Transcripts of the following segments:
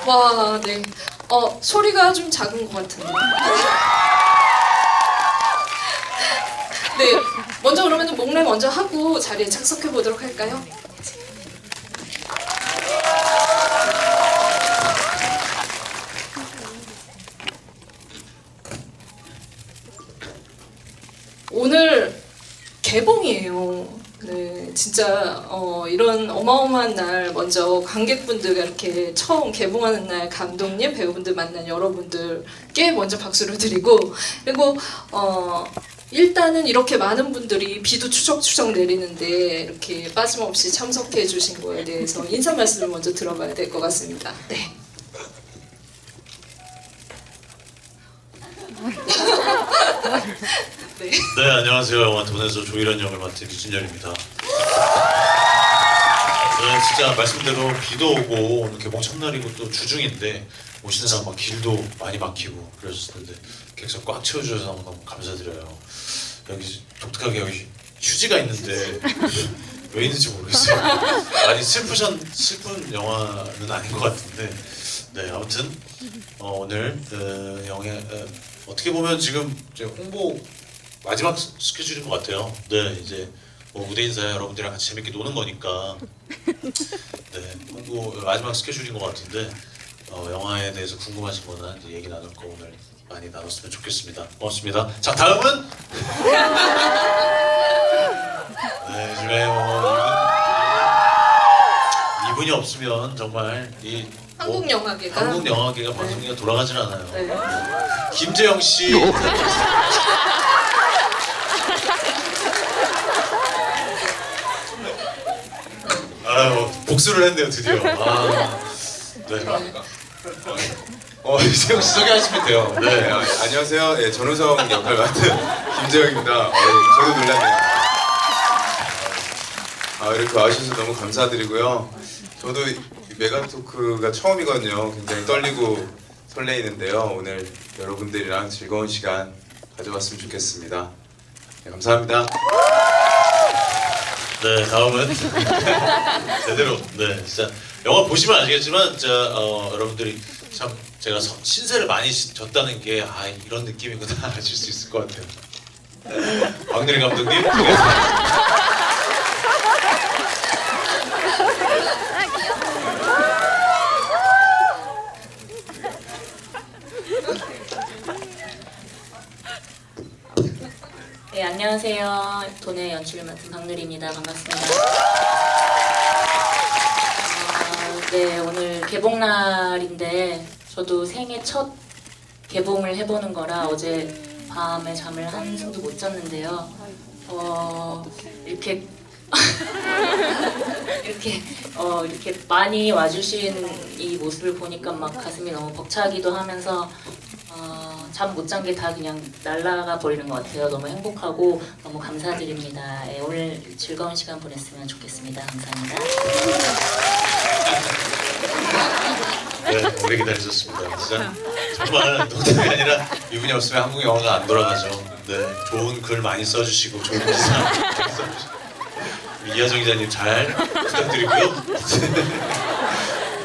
와, 네. 소리가 좀 작은 것 같은데. 네, 먼저 그러면 목례 먼저 하고 자리에 착석해 보도록 할까요? 오늘 개봉이에요. 네, 진짜 이런 어마어마한 날 먼저 관객분들과 이렇게 처음 개봉하는 날 감독님, 배우분들 만난 여러분들께 먼저 박수를 드리고, 그리고 일단은 이렇게 많은 분들이 비도 추적추적 내리는데 이렇게 빠짐없이 참석해 주신 거에 대해서 인사 말씀을 먼저 들어봐야 될 것 같습니다. 네. 네. 네, 안녕하세요. 영화 돈에서 조이란 역을 맡은 유진열입니다. 네, 진짜 말씀대로 비도 오고 오늘 개봉 첫날이고 또 주중인데 오시는 사람 막 길도 많이 막히고 그러셨을 텐데 객석 꽉 채워주셔서 너무 감사드려요. 여기 독특하게 여기 휴지가 있는데 왜 있는지 모르겠어요. 많이 슬픈 영화는 아닌 것 같은데 네, 아무튼 오늘 영화 어떻게 보면 지금 이제 홍보 마지막 스케줄인 것 같아요. 네, 이제 뭐 무대 인사 여러분들이랑 같이 재밌게 노는 거니까 네, 홍보 마지막 스케줄인 것 같은데 영화에 대해서 궁금하신 거나 이제 얘기 나눌 거 오늘 많이 나눴으면 좋겠습니다. 고맙습니다. 자, 다음은 네, 요즘에 이분이 없으면 정말 이 한국 영화계가 한국 영화계가 방송계가 돌아가질 않아요. 네. 김재영 씨. 아유, 복수를 했네요 드디어. 아, 네. 재영 씨 소개하시면 돼요. 네, 네. 안녕하세요. 예, 전우성 역할 맡은 김재영입니다. 저도 놀랐네요. 이렇게 와주셔서 너무 감사드리고요. 저도 이 메가토크가 처음이거든요. 굉장히 떨리고 설레이는데요. 오늘 여러분들이랑 즐거운 시간 가져봤으면 좋겠습니다. 네, 감사합니다. 네, 다음은 제대로. 네, 진짜 영화 보시면 아시겠지만, 진짜 여러분들이 참 제가 신세를 많이 졌다는 게 이런 느낌이구나 아실 수 있을 것 같아요. 박내리 감독님. 네, 안녕하세요. 돈의 연출을 맡은 박누리입니다. 반갑습니다. 네, 오늘 개봉날인데 저도 생애 첫 개봉을 해보는 거라 어제 밤에 잠을 한숨도 못 잤는데요. 이렇게 이렇게 많이 와주신 이 모습을 보니까 막 가슴이 너무 벅차기도 하면서 잠 못 잔 게 다 그냥 날아가 버리는 것 같아요. 너무 행복하고 너무 감사드립니다. 예, 오늘 즐거운 시간 보냈으면 좋겠습니다. 감사합니다. 네, 오래 기다리셨습니다. 진짜 정말 농담이 아니라 이분이 없으면 한국 영화가 안 돌아가죠. 네, 좋은 글 많이 써주시고 좋은 기사 많이 써주시고 이하정 기자님 잘 부탁드리고요.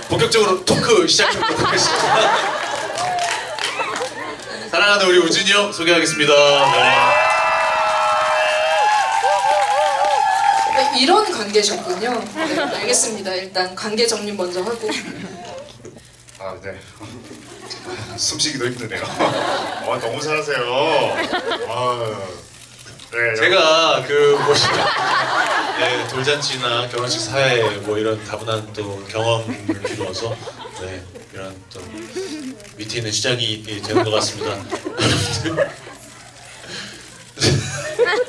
본격적으로 토크 시작해보도록 하겠습니다. 사랑하는 우리 우진이 형 소개하겠습니다. 네. 네, 이런 관계셨군요. 네, 알겠습니다. 일단 관계 정리 먼저 하고. 네. 숨쉬기도 힘드네요. 너무 잘하세요. 네. 제가 보시면 네, 돌잔치나 결혼식 사회 뭐 이런 다분한 또 경험을 이루어서 네, 이런 또 밑에 있는 시작이 되는 것 같습니다.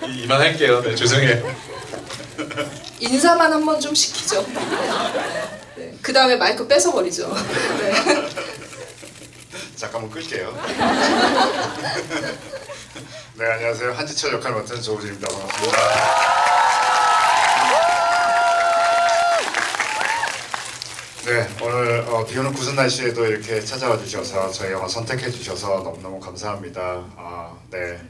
이만할게요. 네, 죄송해요. 인사만 한번 좀 시키죠. 네, 그 다음에 마이크 뺏어버리죠. 네. 잠깐만 끌게요. 네, 안녕하세요. 한지철 역할 맡은 조우진입니다. 반갑습니다. 네, 오늘 비 오는 굳은 날씨에도 이렇게 찾아와 주셔서 저희 영화 선택해 주셔서 너무너무 감사합니다. 네,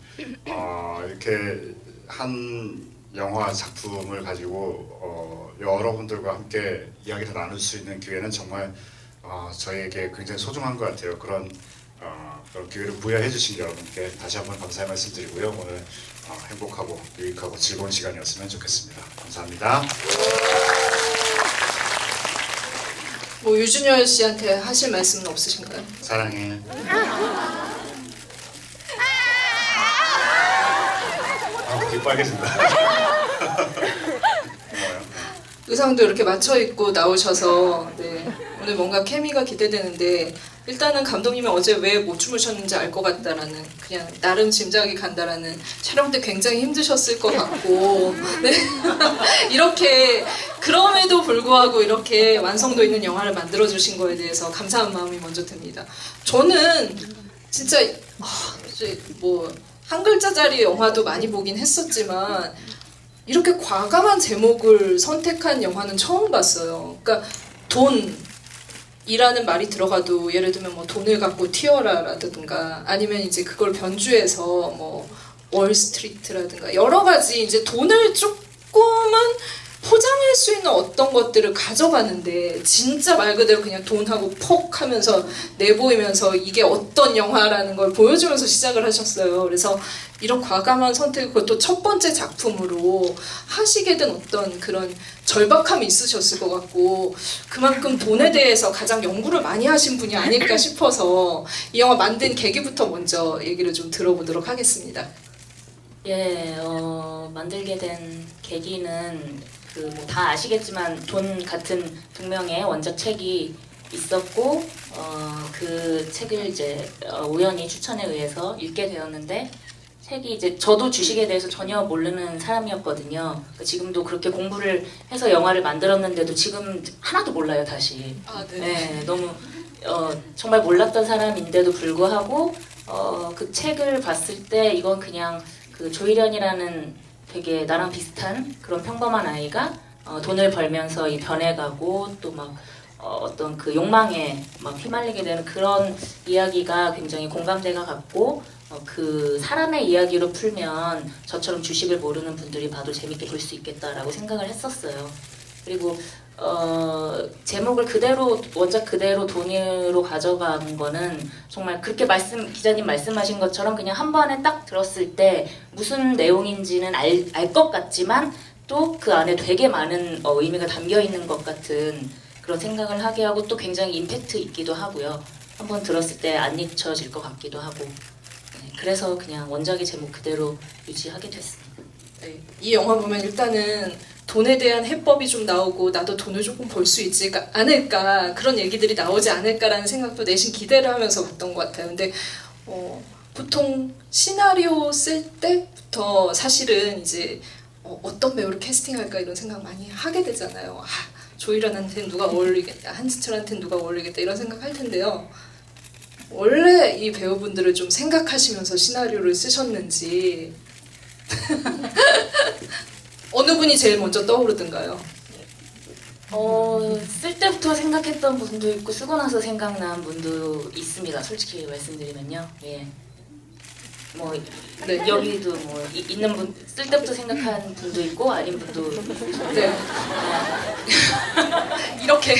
이렇게 한 영화 작품을 가지고 여러분들과 함께 이야기를 나눌 수 있는 기회는 정말 저희에게 굉장히 소중한 것 같아요. 그런 기회를 부여해 주신 여러분께 다시 한번 감사의 말씀드리고요. 오늘 행복하고 유익하고 즐거운 시간이었으면 좋겠습니다. 감사합니다. 뭐 유준열 씨한테 하실 말씀은 없으신가요? 사랑해. 되게 빨개진다. 고마워요. 의상도 이렇게 맞춰 입고 나오셔서 네, 오늘 뭔가 케미가 기대되는데 일단은 감독님이 어제 왜 못 주무셨는지 알 것 같다라는 그냥 나름 짐작이 간다라는 촬영 때 굉장히 힘드셨을 것 같고 네. 이렇게 그럼에도 불구하고 이렇게 완성도 있는 영화를 만들어 주신 거에 대해서 감사한 마음이 먼저 듭니다. 저는 진짜 이제 뭐 한 글자짜리 영화도 많이 보긴 했었지만 이렇게 과감한 제목을 선택한 영화는 처음 봤어요. 그러니까 돈이라는 말이 들어가도 예를 들면 뭐 돈을 갖고 튀어라라든가 아니면 이제 그걸 변주해서 뭐 월스트리트라든가 여러 가지 이제 돈을 조금은 포장할 수 있는 어떤 것들을 가져가는데 진짜 말 그대로 그냥 돈하고 퍽 하면서 내보이면서 이게 어떤 영화라는 걸 보여주면서 시작을 하셨어요. 그래서 이런 과감한 선택, 그것도 첫 번째 작품으로 하시게 된 어떤 그런 절박함이 있으셨을 것 같고 그만큼 돈에 대해서 가장 연구를 많이 하신 분이 아닐까 싶어서 이 영화 만든 계기부터 먼저 얘기를 좀 들어보도록 하겠습니다. 예, 만들게 된 계기는 그 뭐 다 아시겠지만 돈 같은 동명의 원작 책이 있었고 그 책을 이제 우연히 추천에 의해서 읽게 되었는데 책이 이제 저도 주식에 대해서 전혀 모르는 사람이었거든요. 그러니까 지금도 그렇게 공부를 해서 영화를 만들었는데도 지금 하나도 몰라요 다시. 아, 네. 네, 너무 정말 몰랐던 사람인데도 불구하고 그 책을 봤을 때 이건 그냥 그 조희련이라는 되게 나랑 비슷한 그런 평범한 아이가 돈을 벌면서 이 변해가고 또 막 어떤 그 욕망에 막 휘말리게 되는 그런 이야기가 굉장히 공감대가 갔고 그 사람의 이야기로 풀면 저처럼 주식을 모르는 분들이 봐도 재밌게 볼 수 있겠다라고 생각을 했었어요. 그리고 제목을 그대로 원작 그대로 돈으로 가져간 거는 정말 그렇게 기자님 말씀하신 것처럼 그냥 한 번에 딱 들었을 때 무슨 내용인지는 알 것 같지만 또 그 안에 되게 많은 의미가 담겨 있는 것 같은 그런 생각을 하게 하고 또 굉장히 임팩트 있기도 하고요. 한 번 들었을 때 안 잊혀질 것 같기도 하고 네, 그래서 그냥 원작의 제목 그대로 유지하게 됐습니다. 네, 이 영화 보면 일단은 돈에 대한 해법이 좀 나오고 나도 돈을 조금 벌 수 있지 않을까 그런 얘기들이 나오지 않을까라는 생각도 내심 기대를 하면서 봤던 것 같아요. 근데 보통 시나리오 쓸 때부터 사실은 이제 어떤 배우를 캐스팅할까 이런 생각 많이 하게 되잖아요. 조희련한테는 누가 어울리겠다, 한지철한테는 누가 어울리겠다 이런 생각할 텐데요. 원래 이 배우분들을 좀 생각하시면서 시나리오를 쓰셨는지 어느 분이 제일 먼저 떠오르던가요? 쓸 때부터 생각했던 분도 있고 쓰고 나서 생각난 분도 있습니다. 솔직히 말씀드리면요. 예. 뭐 네. 여기도 뭐 있는 분 쓸 때부터 생각한 분도 있고 아닌 분도 네. 이렇게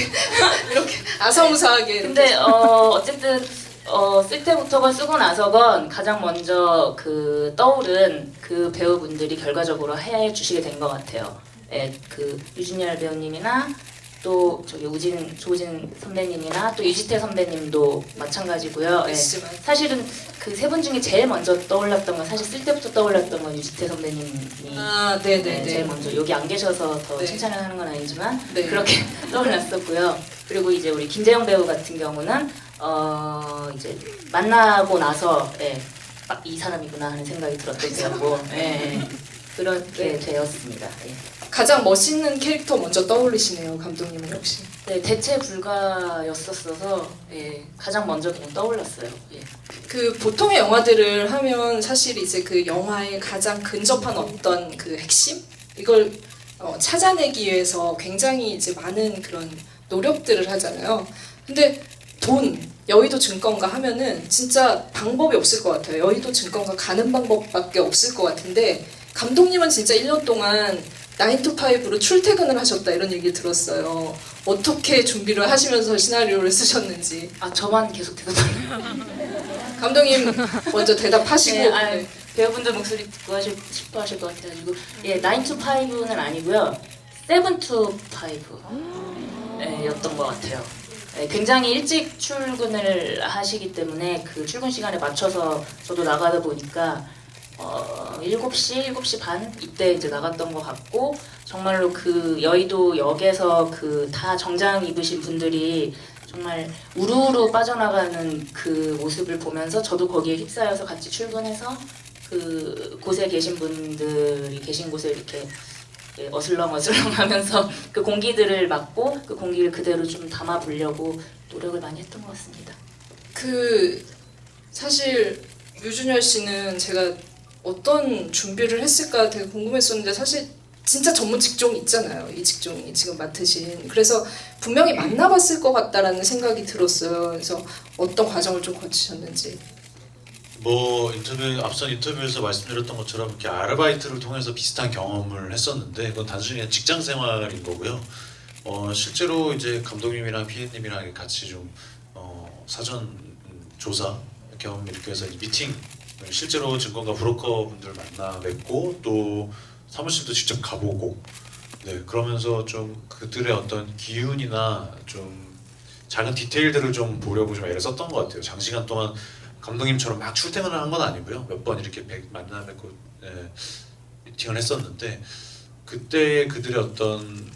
아사무사하게 근데 어쨌든 쓸 때부터건 쓰고 나서건 가장 먼저 그 떠오른 그 배우분들이 결과적으로 해주시게 된 것 같아요. 예, 그 유준열 배우님이나 또 저기 조우진 선배님이나 또 유지태 선배님도 마찬가지고요. 예. 사실은 그 세 분 중에 제일 먼저 떠올랐던 건 사실 쓸 때부터 떠올랐던 건 유지태 선배님이 네네네. 제일 먼저 여기 안 계셔서 더 네. 칭찬을 하는 건 아니지만 네. 그렇게 떠올랐었고요. 그리고 이제 우리 김재영 배우 같은 경우는 이제 만나고 나서 이 사람이구나 하는 생각이 들었던 배우고 그렇게 되었습니다. 예. 가장 멋있는 캐릭터 먼저 떠올리시네요, 감독님은 역시. 네, 대체 불가였었어서 가장 먼저 그냥 떠올랐어요. 예. 그 보통의 영화들을 하면 사실 이제 그 영화에 가장 근접한 어떤 그 핵심 이걸 찾아내기 위해서 굉장히 이제 많은 그런 노력들을 하잖아요. 근데 여의도 증권가 하면은 진짜 방법이 없을 것 같아요. 여의도 증권가 가는 방법밖에 없을 것 같은데 감독님은 진짜 1년 동안 9to5로 출퇴근을 하셨다 이런 얘기 들었어요. 어떻게 준비를 하시면서 시나리오를 쓰셨는지. 아 저만 계속 대답하려고. 감독님 먼저 대답하시고. 네, 아, 배우분들 목소리 듣고 싶어 하실 것 같아가지고 예, 9to5는 아니고요. 7to5 네, 였던 것 같아요. 네, 굉장히 일찍 출근을 하시기 때문에 그 출근 시간에 맞춰서 저도 나가다 보니까 7시, 7시 반 이때 이제 나갔던 것 같고 정말로 그 여의도 역에서 그 다 정장 입으신 분들이 정말 우르르 빠져나가는 그 모습을 보면서 저도 거기에 휩싸여서 같이 출근해서 그 곳에 계신 분들이 계신 곳에 이렇게 어슬렁어슬렁 하면서 그 공기들을 맡고 그 공기를 그대로 좀 담아 보려고 노력을 많이 했던 것 같습니다. 그 사실 유준열 씨는 제가 어떤 준비를 했을까 되게 궁금했었는데 사실 진짜 전문 직종 있잖아요. 이 직종이 지금 맡으신. 그래서 분명히 만나봤을 것 같다라는 생각이 들었어요. 그래서 어떤 과정을 좀 거치셨는지. 뭐 앞선 인터뷰에서 말씀드렸던 것처럼 이렇게 아르바이트를 통해서 비슷한 경험을 했었는데 그건 단순히 그냥 직장 생활인 거고요. 실제로 이제 감독님이랑 PD님이랑 같이 좀 사전 조사 겸 이렇게 해서 미팅 실제로 증권가 브로커 분들 만나 뵙고 또 사무실도 직접 가보고 네 그러면서 좀 그들의 어떤 기운이나 좀 작은 디테일들을 좀 보려고 좀 애를 썼던 것 같아요. 장시간 동안 감독님처럼 막 출퇴근을 한 건 아니고요. 몇 번 이렇게 만나 뵙고 미팅을 했었는데 그때의 그들의 어떤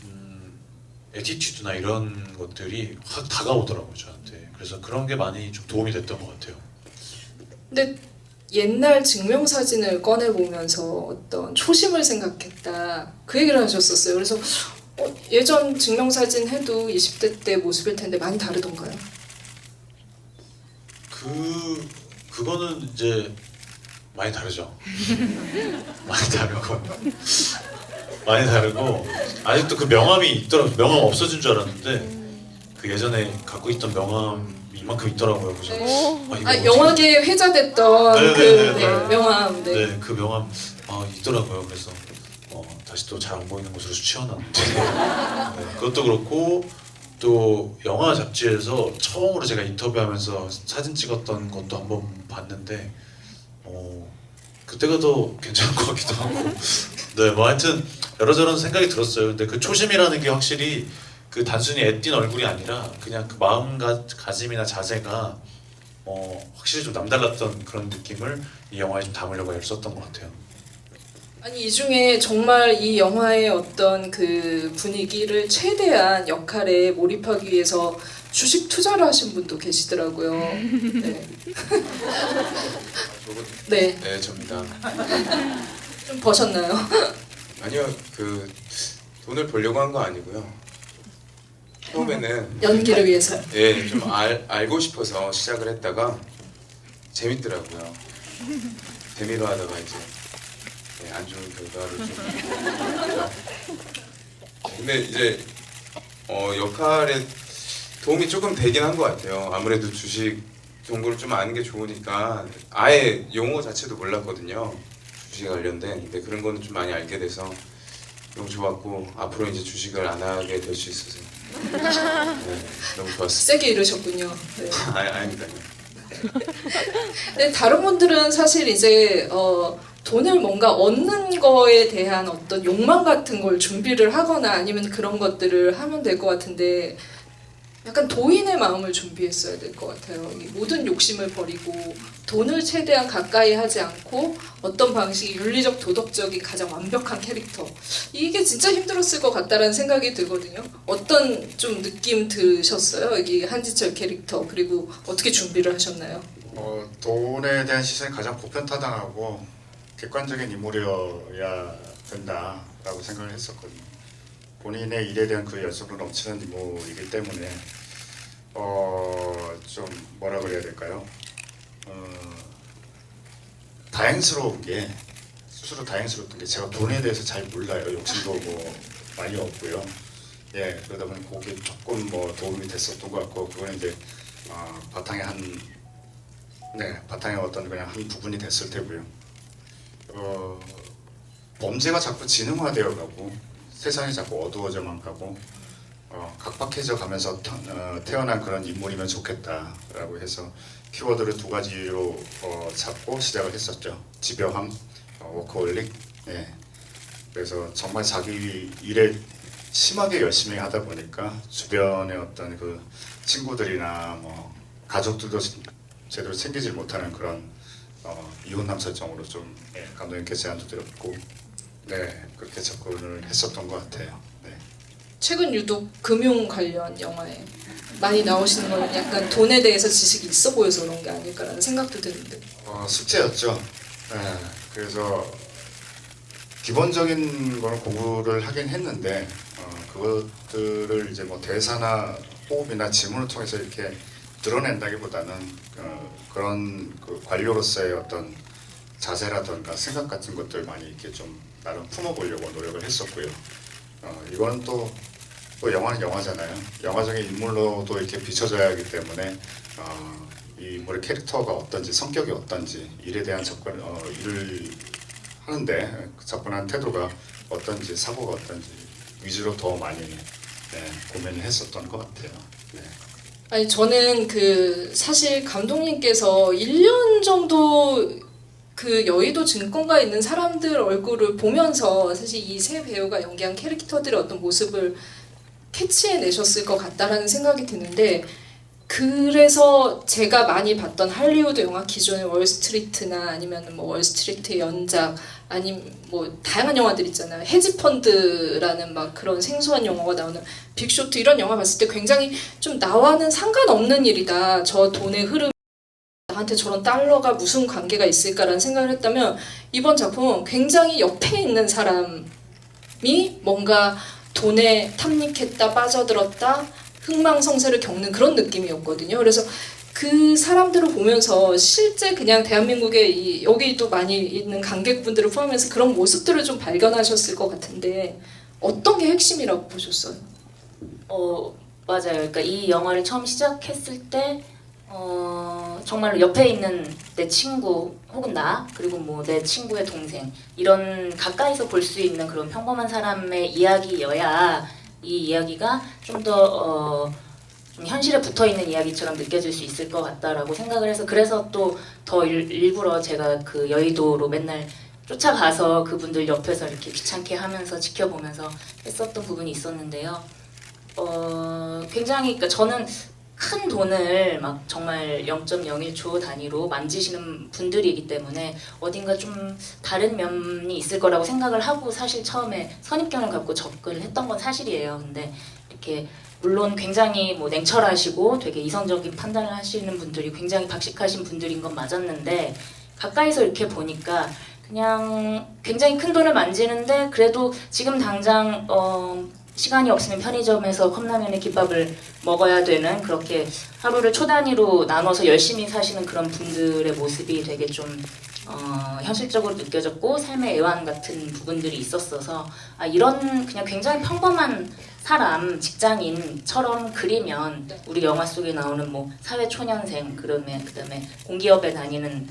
애티튜드나 이런 것들이 확 다가오더라고요 저한테. 그래서 그런 게 많이 좀 도움이 됐던 것 같아요. 근데 옛날 증명사진을 꺼내보면서 어떤 초심을 생각했다 그 얘기를 하셨었어요. 그래서 예전 증명사진 해도 20대 때 모습일 텐데 많이 다르던가요? 그거는 이제 많이 다르죠. 많이 다르고 아직도 그 명함이 있더라고요. 명함 없어진 줄 알았는데 그 예전에 갖고 있던 명함이 이만큼 있더라고요. 그래서 이거 뭐지? 영화계에 회자됐던 네, 그 네, 네, 네, 명함. 네. 네, 그 명함 있더라고요. 그래서 다시 또 잘 안 보이는 곳으로 치워놨는데 네, 그것도 그렇고 또 영화 잡지에서 처음으로 제가 인터뷰하면서 사진 찍었던 것도 한번 봤는데 그때가 더 괜찮은 것 같기도 하고 네, 뭐 하여튼 여러저런 생각이 들었어요. 근데 그 초심이라는 게 확실히 그 단순히 애띤 얼굴이 아니라 그냥 그 마음가짐이나 자세가 확실히 좀 남달랐던 그런 느낌을 이 영화에 좀 담으려고 애를 썼던 것 같아요. 아니 이 중에 정말 이 영화의 어떤 그 분위기를 최대한 역할에 몰입하기 위해서 주식 투자를 하신 분도 계시더라고요. 네. 네. 네, 접니다. 좀 버셨나요? 아니요, 그 돈을 벌려고 한 거 아니고요. 처음에는 연기를 위해서. 예, 좀 알고 싶어서 시작을 했다가 재밌더라고요. 재미로 하다가 이제 안 좋은 결과를 좀. 근데 이제 역할에 도움이 조금 되긴 한 것 같아요. 아무래도 주식 정보를 좀 아는 게 좋으니까 아예 용어 자체도 몰랐거든요. 주식에 관련된. 근데 그런 거는 좀 많이 알게 돼서 너무 좋았고 앞으로 이제 주식을 안 하게 될 수 있어서 네, 너무 좋았어요. 세게 이르셨군요. 네. 아닙니다. 근데 다른 분들은 사실 이제 돈을 뭔가 얻는 거에 대한 어떤 욕망 같은 걸 준비를 하거나 아니면 그런 것들을 하면 될 것 같은데 약간 도인의 마음을 준비했어야 될 것 같아요. 이 모든 욕심을 버리고 돈을 최대한 가까이 하지 않고 어떤 방식이 윤리적 도덕적인 가장 완벽한 캐릭터 이게 진짜 힘들었을 것 같다라는 생각이 들거든요. 어떤 좀 느낌 드셨어요? 이 한지철 캐릭터 그리고 어떻게 준비를 하셨나요? 돈에 대한 시선이 가장 보편타당하고 객관적인 인물이어야 된다라고 생각을 했었거든요. 본인의 일에 대한 그 열정으로 넘치는 인물이기 때문에 좀 뭐라 그래야 될까요? 다행스러운 게 스스로 다행스러웠던 게 제가 돈에 대해서 잘 몰라요. 욕심도 뭐 많이 없고요. 예, 그러다 보니 그게 조금 뭐 도움이 됐었던 것 같고 그거는 이제 바탕에 바탕에 어떤 그냥 한 부분이 됐을 테고요. 범죄가 자꾸 지능화되어 가고 세상이 자꾸 어두워져만 가고 각박해져 가면서 태어난 그런 인물이면 좋겠다라고 해서 키워드를 두 가지로 잡고 시작을 했었죠. 집요함, 워커홀릭. 예. 그래서 정말 자기 일에 심하게 열심히 하다 보니까 주변의 어떤 그 친구들이나 뭐 가족들도 제대로 챙기지 못하는 그런 이혼남 설정으로 좀 감독님께 제안도 드렸고, 네, 그렇게 접근을 했었던 것 같아요. 네. 최근 유독 금융 관련 영화에 많이 나오시는 건 약간 돈에 대해서 지식이 있어 보여서 그런 게 아닐까라는 생각도 드는데. 숙제였죠. 네, 그래서 기본적인 거는 공부를 하긴 했는데 그것들을 이제 뭐 대사나 호흡이나 지문을 통해서 이렇게 드러낸다기보다는 그런 그 관료로서의 어떤 자세라든가 생각 같은 것들 많이 이렇게 좀 나름 품어보려고 노력을 했었고요. 이건 또 영화는 영화잖아요. 영화적인 인물로도 이렇게 비춰져야 하기 때문에 이 인물의 캐릭터가 어떤지, 성격이 어떤지, 일에 대한 일을 하는데 접근한 태도가 어떤지, 사고가 어떤지 위주로 더 많이 고민을 했었던 것 같아요. 네. 아니 저는 사실 감독님께서 1년 정도 그 여의도 증권가에 있는 사람들 얼굴을 보면서 사실 이 세 배우가 연기한 캐릭터들의 어떤 모습을 캐치해내셨을 것 같다라는 생각이 드는데, 그래서 제가 많이 봤던 할리우드 영화 기존의 월스트리트나 아니면 뭐 월스트리트의 연작, 아니면 뭐 다양한 영화들 있잖아요. 헤지펀드라는 막 그런 생소한 영화가 나오는 빅쇼트, 이런 영화 봤을 때 굉장히 좀 나와는 상관없는 일이다. 저 돈의 흐름 나한테 저런 달러가 무슨 관계가 있을까라는 생각을 했다면, 이번 작품은 굉장히 옆에 있는 사람이 뭔가 돈에 탐닉했다, 빠져들었다, 흥망성쇠를 겪는 그런 느낌이었거든요. 그래서 그 사람들을 보면서 실제 그냥 대한민국에 여기도 많이 있는 관객분들을 포함해서 그런 모습들을 좀 발견하셨을 것 같은데, 어떤 게 핵심이라고 보셨어요? 맞아요. 그러니까 이 영화를 처음 시작했을 때 정말로 옆에 있는 내 친구 혹은 나, 그리고 뭐 내 친구의 동생, 이런 가까이서 볼 수 있는 그런 평범한 사람의 이야기여야 이 이야기가 좀 더 좀 현실에 붙어있는 이야기처럼 느껴질 수 있을 것 같다라고 생각을 해서, 그래서 또 더 일부러 제가 그 여의도로 맨날 쫓아가서 그분들 옆에서 이렇게 귀찮게 하면서 지켜보면서 했었던 부분이 있었는데요. 굉장히, 그러니까 저는 큰 돈을 막 정말 0.01초 단위로 만지시는 분들이기 때문에 어딘가 좀 다른 면이 있을 거라고 생각을 하고 사실 처음에 선입견을 갖고 접근을 했던 건 사실이에요. 근데 이렇게 물론 굉장히 뭐 냉철하시고 되게 이성적인 판단을 하시는 분들이 굉장히 박식하신 분들인 건 맞았는데, 가까이서 이렇게 보니까 그냥 굉장히 큰 돈을 만지는데 그래도 지금 당장 시간이 없으면 편의점에서 컵라면에 김밥을 먹어야 되는, 그렇게 하루를 초 단위로 나눠서 열심히 사시는 그런 분들의 모습이 되게 좀 현실적으로 느껴졌고, 삶의 애환 같은 부분들이 있었어서 이런 그냥 굉장히 평범한 사람, 직장인처럼 그리면 우리 영화 속에 나오는 뭐 사회 초년생, 그다음에 공기업에 다니는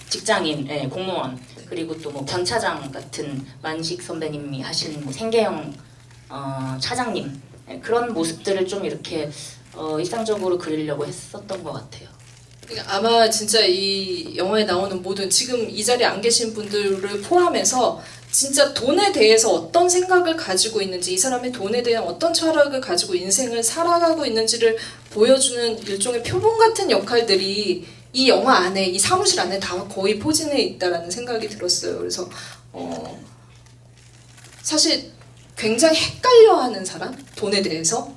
직장인, 공무원, 그리고 또 뭐 변차장 같은 만식 선배님이 하시는 뭐 생계형 차장님, 그런 모습들을 좀 이렇게 일상적으로 그리려고 했었던 것 같아요. 그러니까 아마 진짜 이 영화에 나오는 모든, 지금 이 자리에 안 계신 분들을 포함해서 진짜 돈에 대해서 어떤 생각을 가지고 있는지, 이 사람의 돈에 대한 어떤 철학을 가지고 인생을 살아가고 있는지를 보여주는 일종의 표본 같은 역할들이 이 영화 안에, 이 사무실 안에 다 거의 포진해 있다라는 생각이 들었어요. 그래서 사실 굉장히 헷갈려하는 사람, 돈에 대해서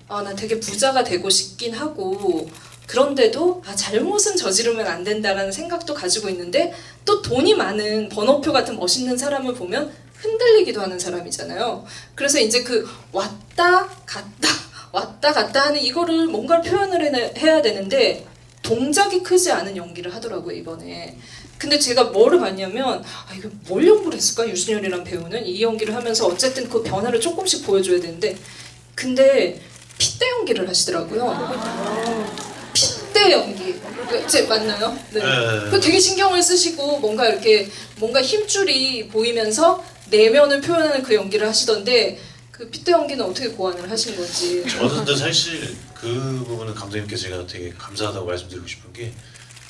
나 되게 부자가 되고 싶긴 하고, 그런데도 잘못은 저지르면 안 된다라는 생각도 가지고 있는데, 또 돈이 많은 번호표 같은 멋있는 사람을 보면 흔들리기도 하는 사람이잖아요. 그래서 이제 그 왔다 갔다 하는 이거를 뭔가를 표현을 해야 되는데 동작이 크지 않은 연기를 하더라고요, 이번에. 근데 제가 뭐를 봤냐면, 이거 뭘 연구를 했을까? 유진열이라는 배우는 이 연기를 하면서 어쨌든 그 변화를 조금씩 보여줘야 되는데, 근데 핏대 연기를 하시더라고요. 핏대 연기. 맞나요? 네. 그 되게 신경을 쓰시고 뭔가 이렇게 뭔가 힘줄이 보이면서 내면을 표현하는 그 연기를 하시던데 그 핏대 연기는 어떻게 고안을 하신 건지. 저는 근데 사실 그 부분은 감독님께 제가 되게 감사하다고 말씀드리고 싶은 게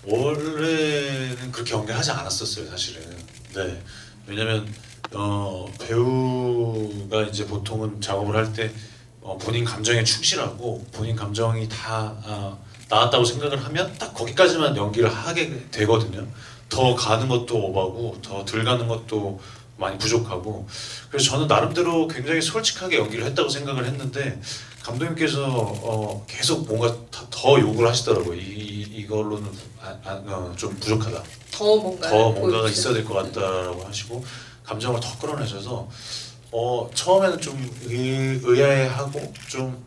원래는 그렇게 연기를 하지 않았었어요 사실은. 네. 왜냐면 배우가 이제 보통은 작업을 할 때 본인 감정에 충실하고 본인 감정이 다 나왔다고 생각을 하면 딱 거기까지만 연기를 하게 되거든요. 더 가는 것도 오바고 더 덜 가는 것도 많이 부족하고, 그래서 저는 나름대로 굉장히 솔직하게 연기를 했다고 생각을 했는데 감독님께서 계속 뭔가 더 욕을 하시더라고요. 이걸로는 좀 부족하다. 더 뭔가 더 뭔가가 있어야 될 것 같다라고 하시고 감정을 더 끌어내셔서 처음에는 좀 의아해하고 좀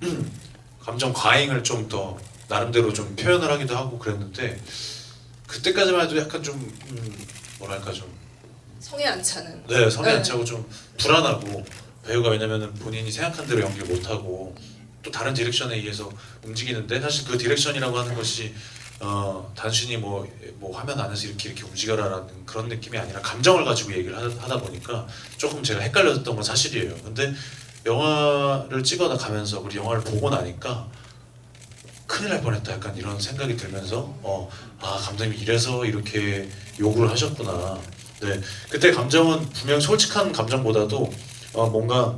감정 과잉을 좀 더 나름대로 좀 표현을 하기도 하고 그랬는데 그때까지만 해도 약간 좀 뭐랄까 좀 성에 안 차는. 네, 성에 네. 안 차고 좀 불안하고, 배우가 왜냐면은 본인이 생각한 대로 연기를 못하고 또 다른 디렉션에 의해서 움직이는데 사실 그 디렉션이라고 하는 것이 단순히 뭐 화면 안에서 이렇게 움직여라라는 그런 느낌이 아니라 감정을 가지고 얘기를 하다 보니까 조금 제가 헷갈렸던 건 사실이에요. 근데 영화를 찍어다 가면서 그리고 영화를 보고 나니까 큰일 날 뻔했다 약간 이런 생각이 들면서 감독님이 이래서 이렇게 요구를 하셨구나. 네, 그때 감정은 분명 솔직한 감정보다도 뭔가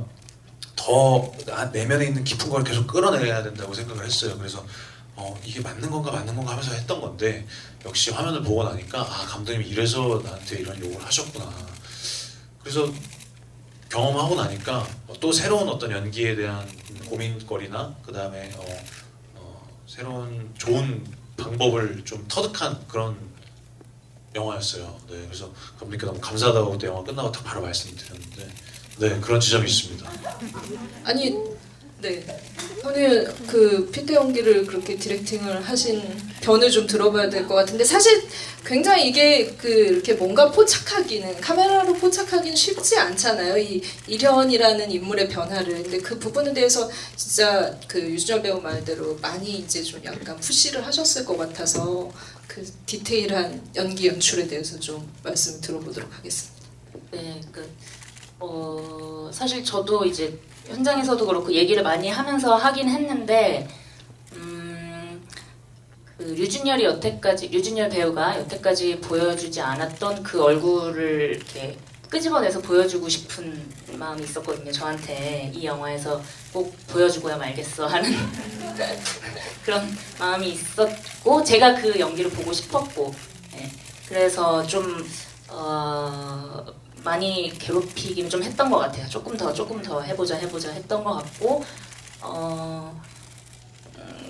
더 내면에 있는 깊은 걸 계속 끌어내야 된다고 생각을 했어요. 그래서 이게 맞는 건가 하면서 했던 건데 역시 화면을 보고 나니까 감독님이 이래서 나한테 이런 요구를 하셨구나. 그래서 경험하고 나니까 또 새로운 어떤 연기에 대한 고민거리나 그 다음에 새로운 좋은 방법을 좀 터득한 그런 영화였어요. 네, 그래서 감독님께 너무 감사하다고 그때 영화 끝나고 딱 바로 말씀드렸는데 네, 그런 지점이 있습니다. 아니, 네. 형님 그 핏대 연기를 그렇게 디렉팅을 하신 변을 좀 들어봐야 될 것 같은데 사실 굉장히 이게 이렇게 뭔가 포착하기는 카메라로 포착하기는 쉽지 않잖아요. 이 일현이라는 인물의 변화를. 근데 그 부분에 대해서 진짜 그 유준열 배우 말대로 많이 이제 좀 약간 푸시를 하셨을 것 같아서 그 디테일한 연기 연출에 대해서 좀 말씀 들어보도록 하겠습니다. 네, 사실 저도 이제 현장에서도 그렇고 얘기를 많이 하면서 하긴 했는데, 유준열 배우가 여태까지 보여주지 않았던 그 얼굴을 이렇게 끄집어내서 보여주고 싶은 마음이 있었거든요. 저한테 이 영화에서 꼭 보여주고야 말겠어 하는 그런 마음이 있었고, 제가 그 연기를 보고 싶었고, 네. 그래서 좀 많이 괴롭히긴 좀 했던 것 같아요. 조금 더 해보자 했던 것 같고,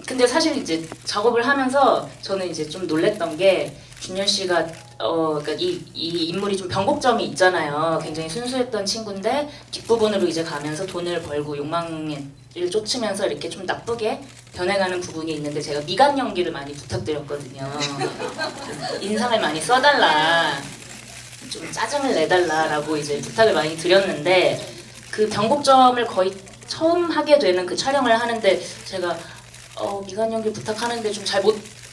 근데 사실 이제 작업을 하면서 저는 이제 좀 놀랬던 게 준열 씨가 그러니까 이 인물이 좀 변곡점이 있잖아요. 굉장히 순수했던 친구인데 뒷부분으로 이제 가면서 돈을 벌고 욕망을 쫓으면서 이렇게 좀 나쁘게 변해가는 부분이 있는데 제가 미간 연기를 많이 부탁드렸거든요. 인상을 많이 써달라. 좀 짜증을 내달라라고 이제 부탁을 많이 드렸는데 그 변곡점을 거의 처음 하게 되는 그 촬영을 하는데 제가 미간 연기 부탁하는데 좀 잘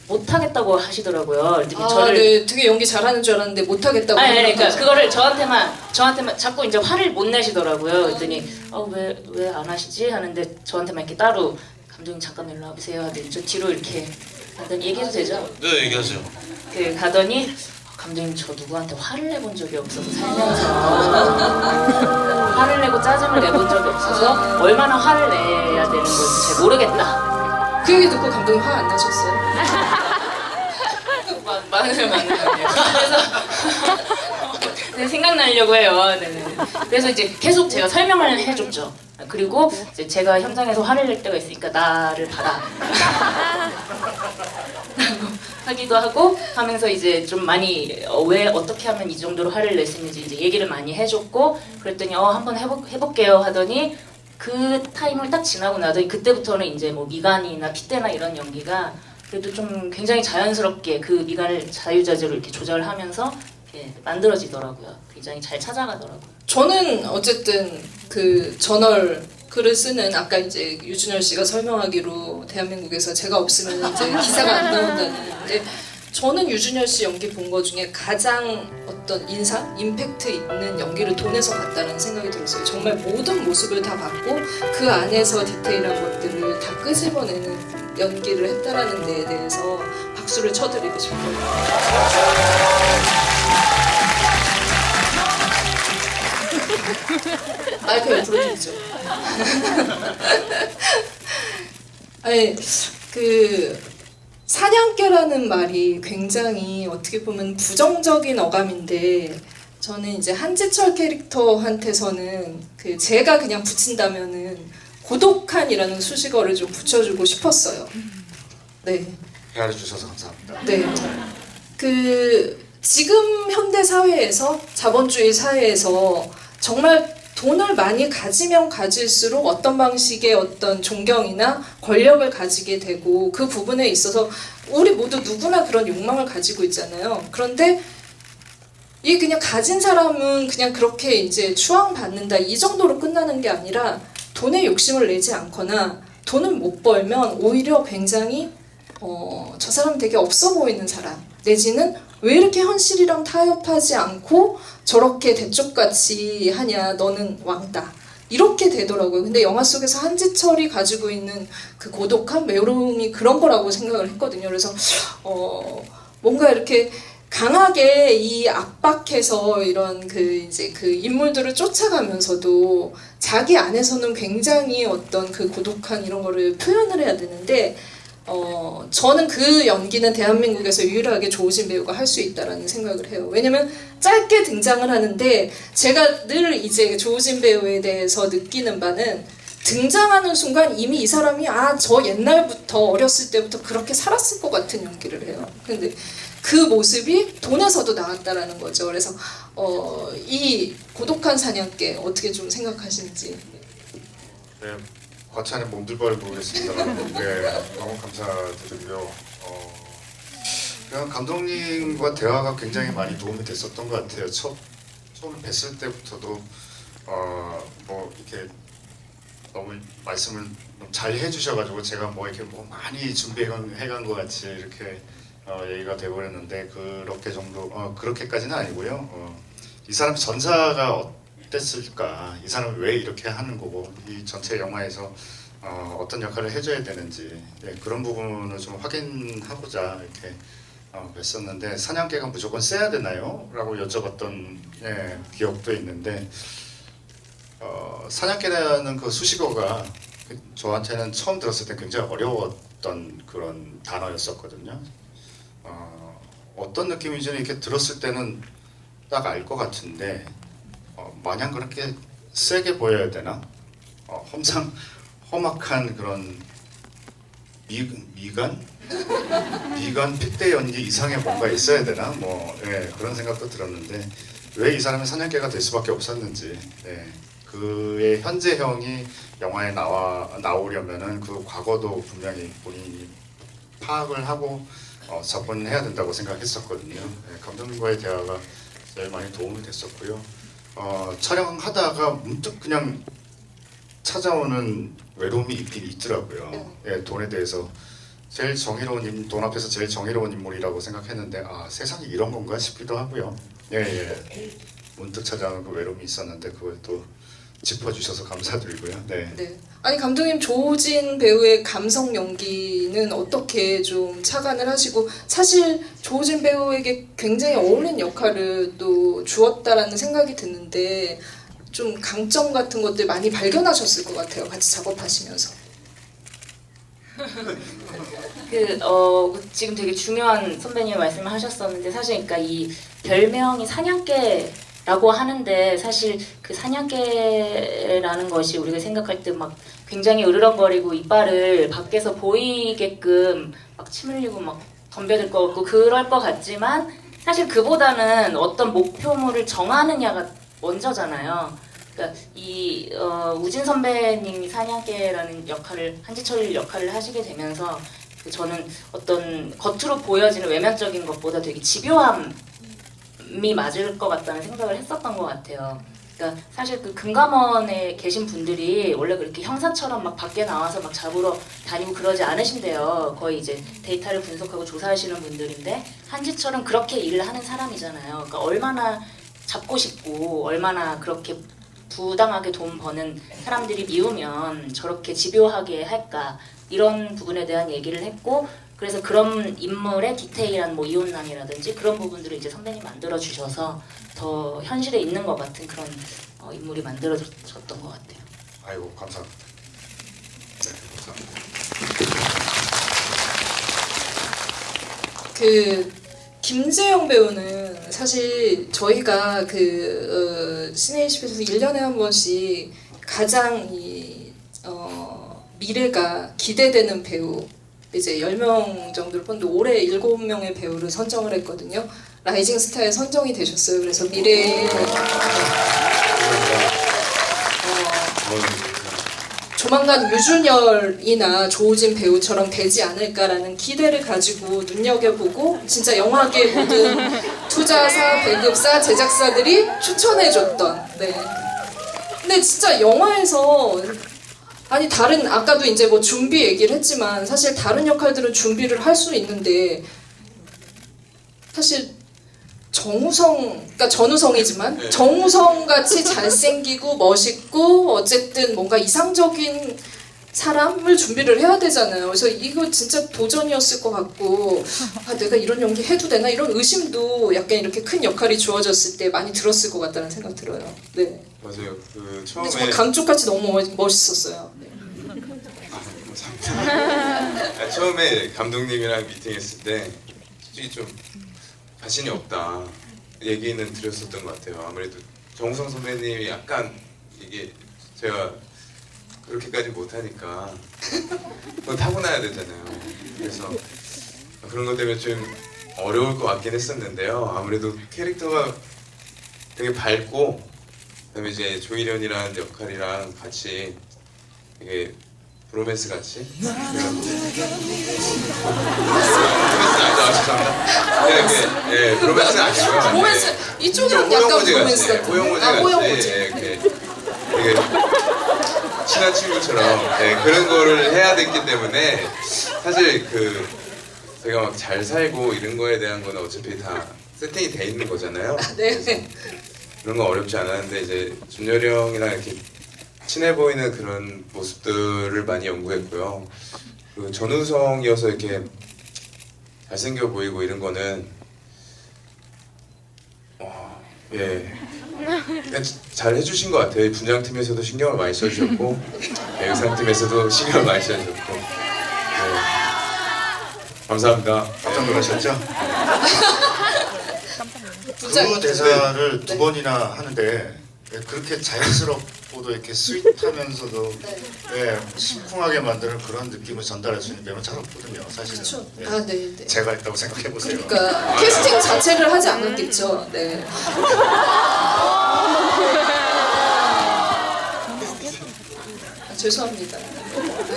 못하겠다고 하시더라고요. 저를 네, 되게 연기 잘하는 줄 알았는데 못하겠다고. 그러니까 그거를 저한테만 자꾸 이제 화를 못 내시더라고요. 그랬더니 왜 안 하시지 하는데 저한테만 이렇게 따로 감독님 잠깐 일로 와보세요 하더니 저 뒤로 이렇게 가더니 얘기해도 되죠? 네, 얘기하세요. 가더니 감독님 저 누구한테 화를 내본 적이 없어서 살면서 화를 내고 짜증을 내본 적이 없어서 얼마나 화를 내야 되는 건지 잘 모르겠다. 그 얘기 듣고 감독님 화 안 나셨어요? 많아요. 그래서 네, 생각나려고 해요. 네네. 그래서 이제 계속 제가 설명을 해줬죠. 그리고 이제 제가 현장에서 화를 낼 때가 있으니까 나를 받아. 하기도 하고 하면서 이제 좀 많이 왜 어떻게 하면 이 정도로 화를 낼 수 있는지 이제 얘기를 많이 해줬고 그랬더니 한번 해볼게요 하더니 그 타임을 딱 지나고 나더니 그때부터는 이제 뭐 미간이나 핏대나 이런 연기가 그래도 좀 굉장히 자연스럽게 그 미간을 자유자재로 이렇게 조절하면서 이렇게 만들어지더라고요. 굉장히 잘 찾아가더라고요. 저는 어쨌든 그 저널 글을 쓰는 아까 이제 유준열 씨가 설명하기로 대한민국에서 제가 없으면 이제 기사가 안 나온다는데 저는 유준열 씨 연기 본 거 중에 가장 어떤 인상, 임팩트 있는 연기를 돈에서 봤다는 생각이 들었어요. 정말 모든 모습을 다 봤고 그 안에서 디테일한 것들을 다 끄집어내는 연기를 했다라는 데에 대해서 박수를 쳐드리고 싶어요. 마이크 옆으로 주죠. 아니 그 사냥개라는 말이 굉장히 어떻게 보면 부정적인 어감인데 저는 이제 한지철 캐릭터한테서는 그 제가 그냥 붙인다면은 고독한이라는 수식어를 좀 붙여주고 싶었어요. 네. 헤아려 주셔서 감사합니다. 네. 그 지금 현대 사회에서 자본주의 사회에서 정말 돈을 많이 가지면 가질수록 어떤 방식의 어떤 존경이나 권력을 가지게 되고 그 부분에 있어서 우리 모두 누구나 그런 욕망을 가지고 있잖아요. 그런데 이 그냥 가진 사람은 그냥 그렇게 이제 추앙받는다 이 정도로 끝나는 게 아니라 돈에 욕심을 내지 않거나 돈을 못 벌면 오히려 굉장히 저 사람 되게 없어 보이는 사람 내지는 왜 이렇게 현실이랑 타협하지 않고 저렇게 대쪽같이 하냐 너는 왕따 이렇게 되더라고요. 근데 영화 속에서 한지철이 가지고 있는 그 고독함, 외로움이 그런 거라고 생각을 했거든요. 그래서 뭔가 이렇게 강하게 이 압박해서 이런 그 이제 그 인물들을 쫓아가면서도 자기 안에서는 굉장히 어떤 그 고독한 이런 거를 표현을 해야 되는데 저는 그 연기는 대한민국에서 유일하게 조우진 배우가 할 수 있다라는 생각을 해요. 왜냐면 짧게 등장을 하는데 제가 늘 이제 조우진 배우에 대해서 느끼는 바는 등장하는 순간 이미 이 사람이 저 옛날부터 어렸을 때부터 그렇게 살았을 것 같은 연기를 해요. 근데 그 모습이 돈에서도 나왔다라는 거죠. 그래서 이 고독한 사냥개 어떻게 좀 생각하시는지. 네, 과찬에 몸둘바를 모르겠습니다. 네, 너무 감사드리고요. 그냥 감독님과 대화가 굉장히 많이 도움이 됐었던 것 같아요. 처음 뵀을 때부터도 뭐 이렇게 너무 말씀을 잘 해주셔가지고 제가 뭐 이렇게 뭐 많이 준비해간 것 같이 이렇게 얘기가 돼버렸는데 그렇게까지는 아니고요. 이 사람 전사가 어땠을까? 이 사람이 왜 이렇게 하는 거고 이 전체 영화에서 어떤 역할을 해줘야 되는지 그런 부분을 좀 확인하고자 이렇게 뵀었는데 사냥개가 무조건 세야 되나요? 라고 여쭤봤던 기억도 있는데 사냥개라는 그 수식어가 저한테는 처음 들었을 때 굉장히 어려웠던 그런 단어였었거든요. 어떤 느낌인지는 이렇게 들었을 때는 딱 알 것 같은데 마냥 그렇게 세게 보여야 되나? 험악한 그런 미간 핏대 연기 이상의 뭔가 있어야 되나? 그런 생각도 들었는데 왜 이 사람이 사냥개가 될 수밖에 없었는지 그의 현재형이 영화에 나오려면은 그 과거도 분명히 본인이 파악을 하고 접근해야 된다고 생각했었거든요. 감독님과의 대화가 제일 많이 도움이 됐었고요. 촬영하다가 문득 그냥 찾아오는 외로움이 있긴 있더라고요. 돈에 대해서 돈 앞에서 제일 정의로운 인물이라고 생각했는데 세상이 이런 건가 싶기도 하고요. 문득 찾아오는 그 외로움이 있었는데 그걸 또 짚어주셔서 감사드리고요. 네. 아니 감독님 조우진 배우의 감성 연기는 어떻게 좀 착안을 하시고 사실 조우진 배우에게 굉장히 어울리는 역할을 또 주었다라는 생각이 드는데 좀 강점 같은 것들 많이 발견하셨을 것 같아요. 같이 작업하시면서. 지금 되게 중요한 선배님 말씀을 하셨었는데 사실 그러니까 이 별명이 사냥개라고 하는데 사실 그 사냥개라는 것이 우리가 생각할 때 막 굉장히 으르렁거리고 이빨을 밖에서 보이게끔 막 침 흘리고 막 덤벼들 것 같고 그럴 것 같지만 사실 그보다는 어떤 목표물을 정하느냐가 먼저잖아요. 그러니까 우진 선배님이 사냥개라는 역할을 한지철 역할을 하시게 되면서 저는 어떤 겉으로 보여지는 외면적인 것보다 되게 집요함이 맞을 것 같다는 생각을 했었던 것 같아요. 그러니까 사실 그 금감원에 계신 분들이 원래 그렇게 형사처럼 막 밖에 나와서 막 잡으러 다니고 그러지 않으신데요. 거의 이제 데이터를 분석하고 조사하시는 분들인데 한지처럼 그렇게 일을 하는 사람이잖아요. 그러니까 얼마나 잡고 싶고 얼마나 그렇게 부당하게 돈 버는 사람들이 미우면 저렇게 집요하게 할까 이런 부분에 대한 얘기를 했고 그래서 그런 인물의 디테일한 뭐 이혼남이라든지 그런 부분들을 이제 선배님 만들어 주셔서 더 현실에 있는 것 같은 그런 인물이 만들어졌던 것 같아요. 아이고 감사합니다. 네, 감사합니다. 그 김재영 배우는 사실 저희가 그 시네이십에서 1년에 한 번씩 가장 미래가 기대되는 배우 이제 10명 정도를 뽑는데 올해 7명의 배우를 선정을 했거든요. 라이징 스타에 선정이 되셨어요. 그래서 미래에 조만간 유준열이나 조우진 배우처럼 되지 않을까라는 기대를 가지고 눈여겨보고 진짜 영화계 모든 투자사, 배급사, 제작사들이 추천해줬던 네. 근데 진짜 영화에서 아니 다른 아까도 이제 뭐 준비 얘기를 했지만 사실 다른 역할들은 준비를 할 수 있는데 사실 정우성, 그러니까 전우성이지만 네. 정우성 같이 잘생기고 멋있고 어쨌든 뭔가 이상적인 사람을 준비를 해야 되잖아요. 그래서 이거 진짜 도전이었을 것 같고 아 내가 이런 연기 해도 되나 이런 의심도 약간 이렇게 큰 역할이 주어졌을 때 많이 들었을 것 같다는 생각 들어요. 네. 맞아요. 그 근데 처음에 정말 감쪽같이 너무 멋있었어요. 네. 감사합니다. 처음에 감독님이랑 미팅했을 때 솔직히 좀 자신이 없다 얘기는 드렸었던 것 같아요. 아무래도 정우성 선배님이 약간 이게 제가 그렇게까지 못하니까 그건 타고나야 되잖아요. 그래서 그런 것 때문에 좀 어려울 것 같긴 했었는데요. 아무래도 캐릭터가 되게 밝고 그다음에 이제 조희련이라는 역할이랑 같이 되게 브로맨스 같이 예, 브로맨스 아니고요. 로맨스 이쪽은 약간 로맨스 같은 호영호제 아 같이 호영호제 예, 이렇게 되게 친한 친구처럼 예, 그런 거를 해야 됐기 때문에 사실 그 제가 막 잘 살고 이런 거에 대한 거는 어차피 다 세팅이 돼 있는 거잖아요. 네. 그런 건 어렵지 않았는데 이제 준열이 형이랑 이렇게 친해 보이는 그런 모습들을 많이 연구했고요. 그 전우성이어서 이렇게 잘생겨 보이고 이런 거는 예 그냥 잘 해주신 것 같아요. 분장팀에서도 신경을 많이 써주셨고 의상팀에서도 신경을 많이 써주셨고 네. 감사합니다. 깜짝 놀라셨죠? 분장 그 대사를 네. 두 번이나 하는데 그렇게 자연스럽고도 이렇게 스윗하면서도 네, 심쿵하게 만드는 그런 느낌을 전달할 수 있는 배우는 잘 없거든요. 사실은. 그렇죠. 네. 아 네. 네. 제가 있다고 생각해 보세요. 그러니까 캐스팅 자체를 하지 않았겠죠. 네. 아, 죄송합니다.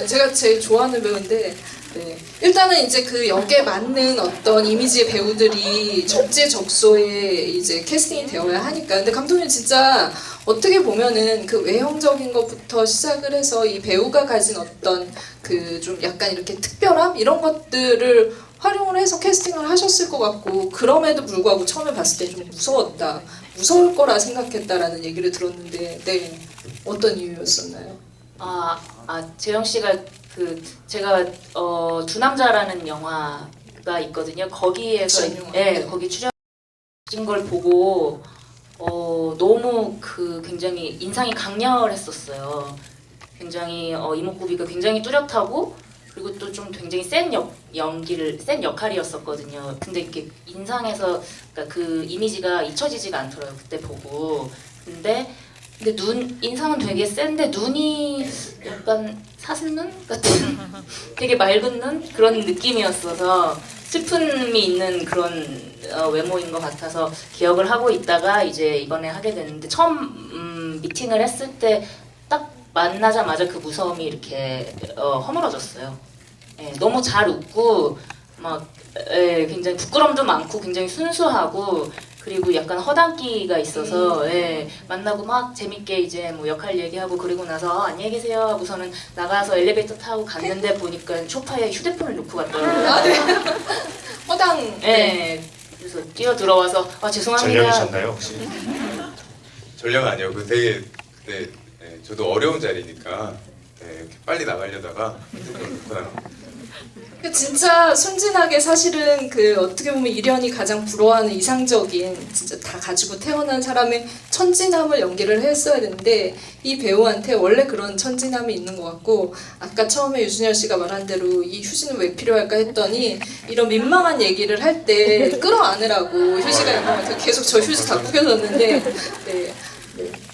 제가 제일 좋아하는 배우인데 네. 일단은 이제 그 역에 맞는 어떤 이미지의 배우들이 적재적소에 이제 캐스팅이 되어야 하니까. 근데 감독님 진짜 어떻게 보면은 그 외형적인 것부터 시작을 해서 이 배우가 가진 어떤 그 좀 약간 이렇게 특별함 이런 것들을 활용을 해서 캐스팅을 하셨을 것 같고 그럼에도 불구하고 처음에 봤을 때 좀 무서웠다. 무서울 거라 생각했다라는 얘기를 들었는데 네. 어떤 이유였었나요? 재영 씨가 그 제가 두 남자라는 영화가 있거든요. 거기에서 액션 영화. 예, 거기 출연하신 걸 보고 너무 그 굉장히 인상이 강렬했었어요. 굉장히 이목구비가 굉장히 뚜렷하고 그리고 또 좀 굉장히 센 역할이었었거든요. 근데 이렇게 인상에서 그러니까 그 이미지가 잊혀지지가 않더라고요. 그때 보고. 근데 인상은 되게 센데 눈이 약간 사슴눈 같은 되게 맑은 눈 그런 느낌이었어서 슬픔이 있는 그런 외모인 것 같아서 기억을 하고 있다가 이제 이번에 하게 됐는데 처음 미팅을 했을 때 딱 만나자마자 그 무서움이 이렇게 허물어졌어요. 예, 너무 잘 웃고 막 굉장히 부끄럼도 많고 굉장히 순수하고 그리고 약간 허당기가 있어서 예, 만나고 막 재밌게 이제 뭐 역할 얘기하고 그리고 나서 안녕히 계세요 하고서는 나가서 엘리베이터 타고 갔는데 보니까 소파에 휴대폰을 놓고 갔더라고요. 아, 네. 허당. 예. 그래서 뛰어 들어와서 죄송합니다. 전략이셨나요 혹시? 전략 아니에요. 그 되게 네, 네, 저도 어려운 자리니까 네, 이렇게 빨리 나가려다가 핸드폰을 놓고 나가. 그 진짜 순진하게 사실은 그 어떻게 보면 이련이 가장 부러워하는 이상적인 진짜 다 가지고 태어난 사람의 천진함을 연기를 했어야 되는데 이 배우한테 원래 그런 천진함이 있는 것 같고 아까 처음에 유준열 씨가 말한 대로 이 휴지는 왜 필요할까 했더니 이런 민망한 얘기를 할 때 끌어안으라고 휴지가 있는 것 같아요. 계속 저 휴지 다 구겨졌는데 네.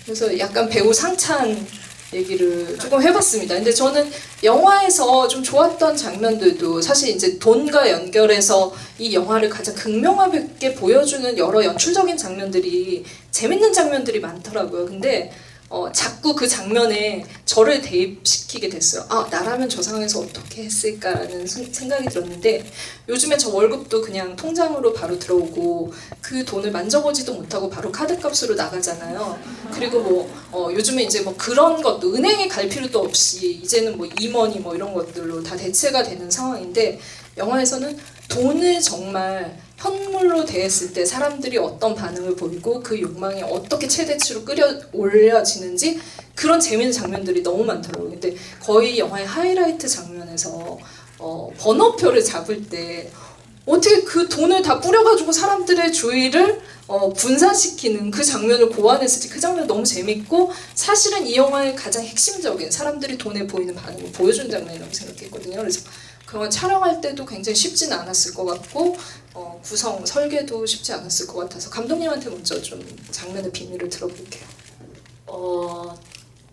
그래서 약간 배우 상찬 얘기를 조금 해봤습니다. 근데 저는 영화에서 좀 좋았던 장면들도 사실 이제 돈과 연결해서 이 영화를 가장 극명하게 보여주는 여러 연출적인 장면들이 재밌는 장면들이 많더라고요. 근데 자꾸 그 장면에 저를 대입시키게 됐어요. 아, 나라면 저 상황에서 어떻게 했을까라는 생각이 들었는데 요즘에 저 월급도 그냥 통장으로 바로 들어오고 그 돈을 만져보지도 못하고 바로 카드값으로 나가잖아요. 그리고 요즘에 이제 뭐 그런 것도 은행에 갈 필요도 없이 이제는 뭐 이머니 뭐 이런 것들로 다 대체가 되는 상황인데 영화에서는 돈을 정말 현물로 대했을 때 사람들이 어떤 반응을 보이고 그 욕망이 어떻게 최대치로 끌어올려지는지 그런 재밌는 장면들이 너무 많더라고요. 근데 거의 영화의 하이라이트 장면에서 번호표를 잡을 때 어떻게 그 돈을 다 뿌려가지고 사람들의 주의를 분산시키는 그 장면을 고안했을지 그 장면 너무 재밌고 사실은 이 영화의 가장 핵심적인 사람들이 돈에 보이는 반응을 보여준 장면이라고 생각했거든요. 그래서 그런 촬영할 때도 굉장히 쉽지는 않았을 것 같고 구성 설계도 쉽지 않았을 것 같아서 감독님한테 먼저 좀 장면의 비밀을 들어볼게요.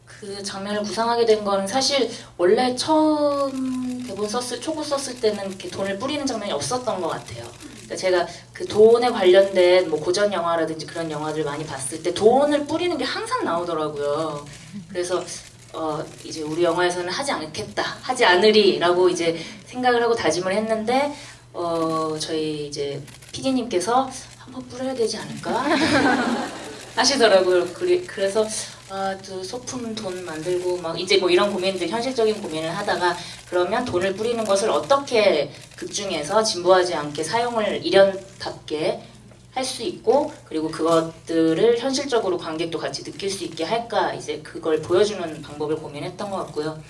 그 장면을 구상하게 된 거는 사실 원래 처음 대본 초고 썼을 때는 이렇게 돈을 뿌리는 장면이 없었던 것 같아요. 그러니까 제가 그 돈에 관련된 뭐 고전 영화라든지 그런 영화들 많이 봤을 때 돈을 뿌리는 게 항상 나오더라고요. 그래서 이제 우리 영화에서는 하지 않겠다, 하지 않으리라고 이제 생각을 하고 다짐을 했는데 저희 이제 PD님께서 한번 뿌려야 되지 않을까 하시더라고요. 그래서 또 소품 돈 만들고 막 이제 뭐 이런 고민들 현실적인 고민을 하다가 그러면 돈을 뿌리는 것을 어떻게 극 중에서 진부하지 않게 사용을 이련답게 할 수 있고 그리고 그것들을 현실적으로 관객도 같이 느낄 수 있게 할까 이제 그걸 보여주는 방법을 고민했던 것 같고요.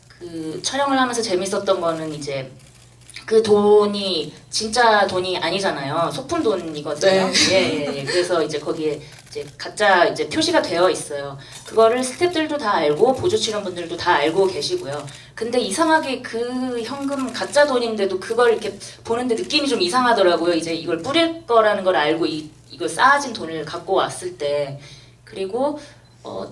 그 촬영을 하면서 재밌었던 거는 이제 그 돈이 진짜 돈이 아니잖아요. 소품 돈이거든요. 네. 예. 그래서 이제 거기에 이제 가짜 이제 표시가 되어 있어요. 그거를 스태프들도 다 알고 보조 출연분들도 다 알고 계시고요. 근데 이상하게 그 현금 가짜 돈인데도 그걸 이렇게 보는데 느낌이 좀 이상하더라고요. 이제 이걸 뿌릴 거라는 걸 알고 이걸 쌓아진 돈을 갖고 왔을 때 그리고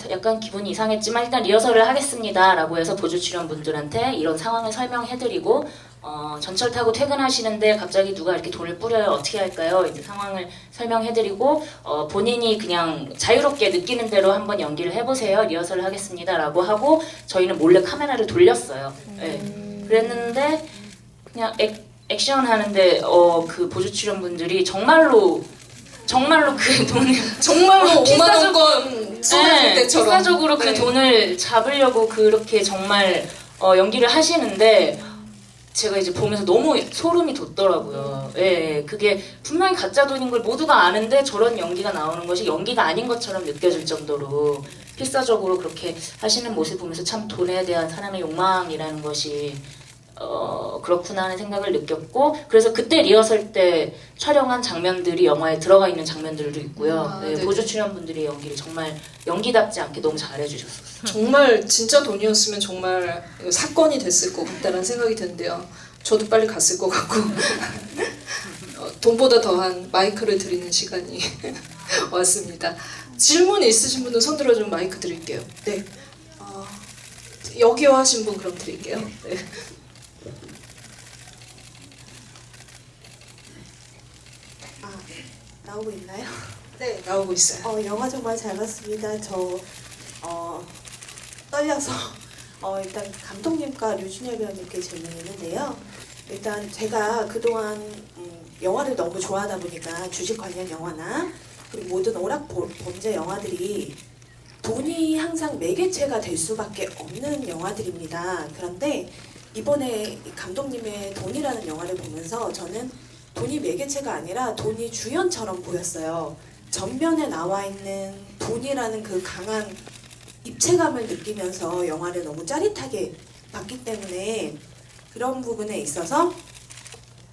약간 기분이 이상했지만 일단 리허설을 하겠습니다라고 해서 보조 출연분들한테 이런 상황을 설명해드리고 전철 타고 퇴근하시는데 갑자기 누가 이렇게 돈을 뿌려요. 어떻게 할까요? 이제 상황을 설명해드리고 본인이 그냥 자유롭게 느끼는 대로 한번 연기를 해보세요. 리허설을 하겠습니다라고 하고 저희는 몰래 카메라를 돌렸어요. 네. 그랬는데 그냥 액션 하는데 그 보조 출연분들이 정말로 그 돈을 정말로 5만 원권 쏟아질 때처럼 필사적으로 그 네. 돈을 잡으려고 그렇게 정말 연기를 하시는데 제가 이제 보면서 너무 소름이 돋더라고요. 예, 그게 분명히 가짜 돈인 걸 모두가 아는데 저런 연기가 나오는 것이 연기가 아닌 것처럼 느껴질 정도로 필사적으로 그렇게 하시는 모습을 보면서 참 돈에 대한 사람의 욕망이라는 것이 그렇구나 하는 생각을 느꼈고 그래서 그때 리허설 때 촬영한 장면들이 영화에 들어가 있는 장면들도 있고요. 네, 보조 출연분들이 연기를 정말 연기답지 않게 너무 잘해주셨어요. 정말 진짜 돈이었으면 정말 사건이 됐을 것 같다는 생각이 드는데요. 저도 빨리 갔을 것 같고 돈보다 더한 마이크를 드리는 시간이 왔습니다. 질문 있으신 분은 손 들어주면 마이크 드릴게요. 네, 여기요 하신 분 그럼 드릴게요. 네. 나오고 있나요? 네, 나오고 있어요. 영화 정말 잘 봤습니다. 저 떨려서 일단 감독님과 류준열 배우님께 질문이 있는데요. 일단 제가 그동안 영화를 너무 좋아하다 보니까 주식 관련 영화나 그리고 모든 오락 범죄 영화들이 돈이 항상 매개체가 될 수밖에 없는 영화들입니다. 그런데 이번에 이 감독님의 돈이라는 영화를 보면서 저는 돈이 매개체가 아니라 돈이 주연처럼 보였어요. 전면에 나와 있는 돈이라는 그 강한 입체감을 느끼면서 영화를 너무 짜릿하게 봤기 때문에 그런 부분에 있어서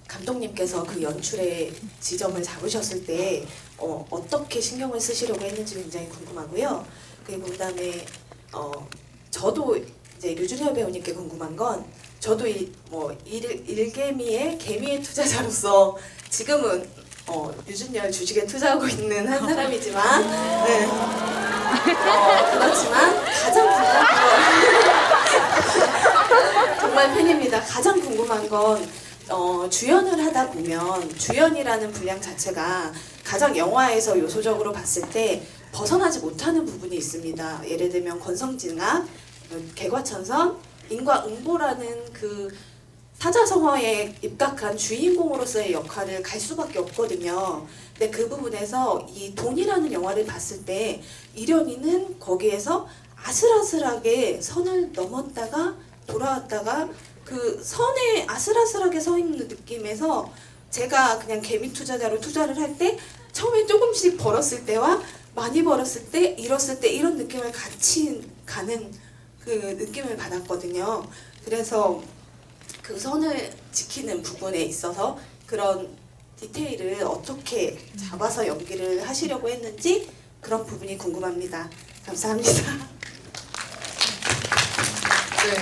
감독님께서 그 연출의 지점을 잡으셨을 때 어떻게 신경을 쓰시려고 했는지 굉장히 궁금하고요. 그리고 그다음에 저도 이제 류준열 배우님께 궁금한 건 저도 일개미의 개미의 투자자로서 지금은 류준열 주식에 투자하고 있는 한 사람이지만 네. 그렇지만 가장 궁금한 건 정말 팬입니다. 가장 궁금한 건 주연을 하다 보면 주연이라는 분량 자체가 가장 영화에서 요소적으로 봤을 때 벗어나지 못하는 부분이 있습니다. 예를 들면 권성징악, 개과천선, 인과응보라는 그 사자성어에 입각한 주인공으로서의 역할을 갈 수밖에 없거든요. 근데 그 부분에서 이 돈이라는 영화를 봤을 때 이련이는 거기에서 아슬아슬하게 선을 넘었다가 돌아왔다가 그 선에 아슬아슬하게 서 있는 느낌에서 제가 그냥 개미 투자자로 투자를 할 때 처음에 조금씩 벌었을 때와 많이 벌었을 때 잃었을 때 이런 느낌을 같이 가는 그 느낌을 받았거든요. 그래서 그 선을 지키는 부분에 있어서 그런 디테일을 어떻게 잡아서 연기를 하시려고 했는지 그런 부분이 궁금합니다. 감사합니다. 네,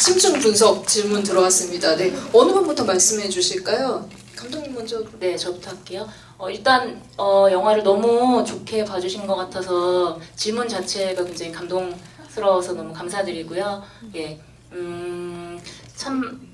심층 분석 질문 들어왔습니다. 네, 어느 분부터 말씀해 주실까요? 감독님 먼저. 네, 저부터 할게요. 일단 영화를 너무 좋게 봐주신 것 같아서 질문 자체가 굉장히 감동스러워서 너무 감사드리고요. 예, 참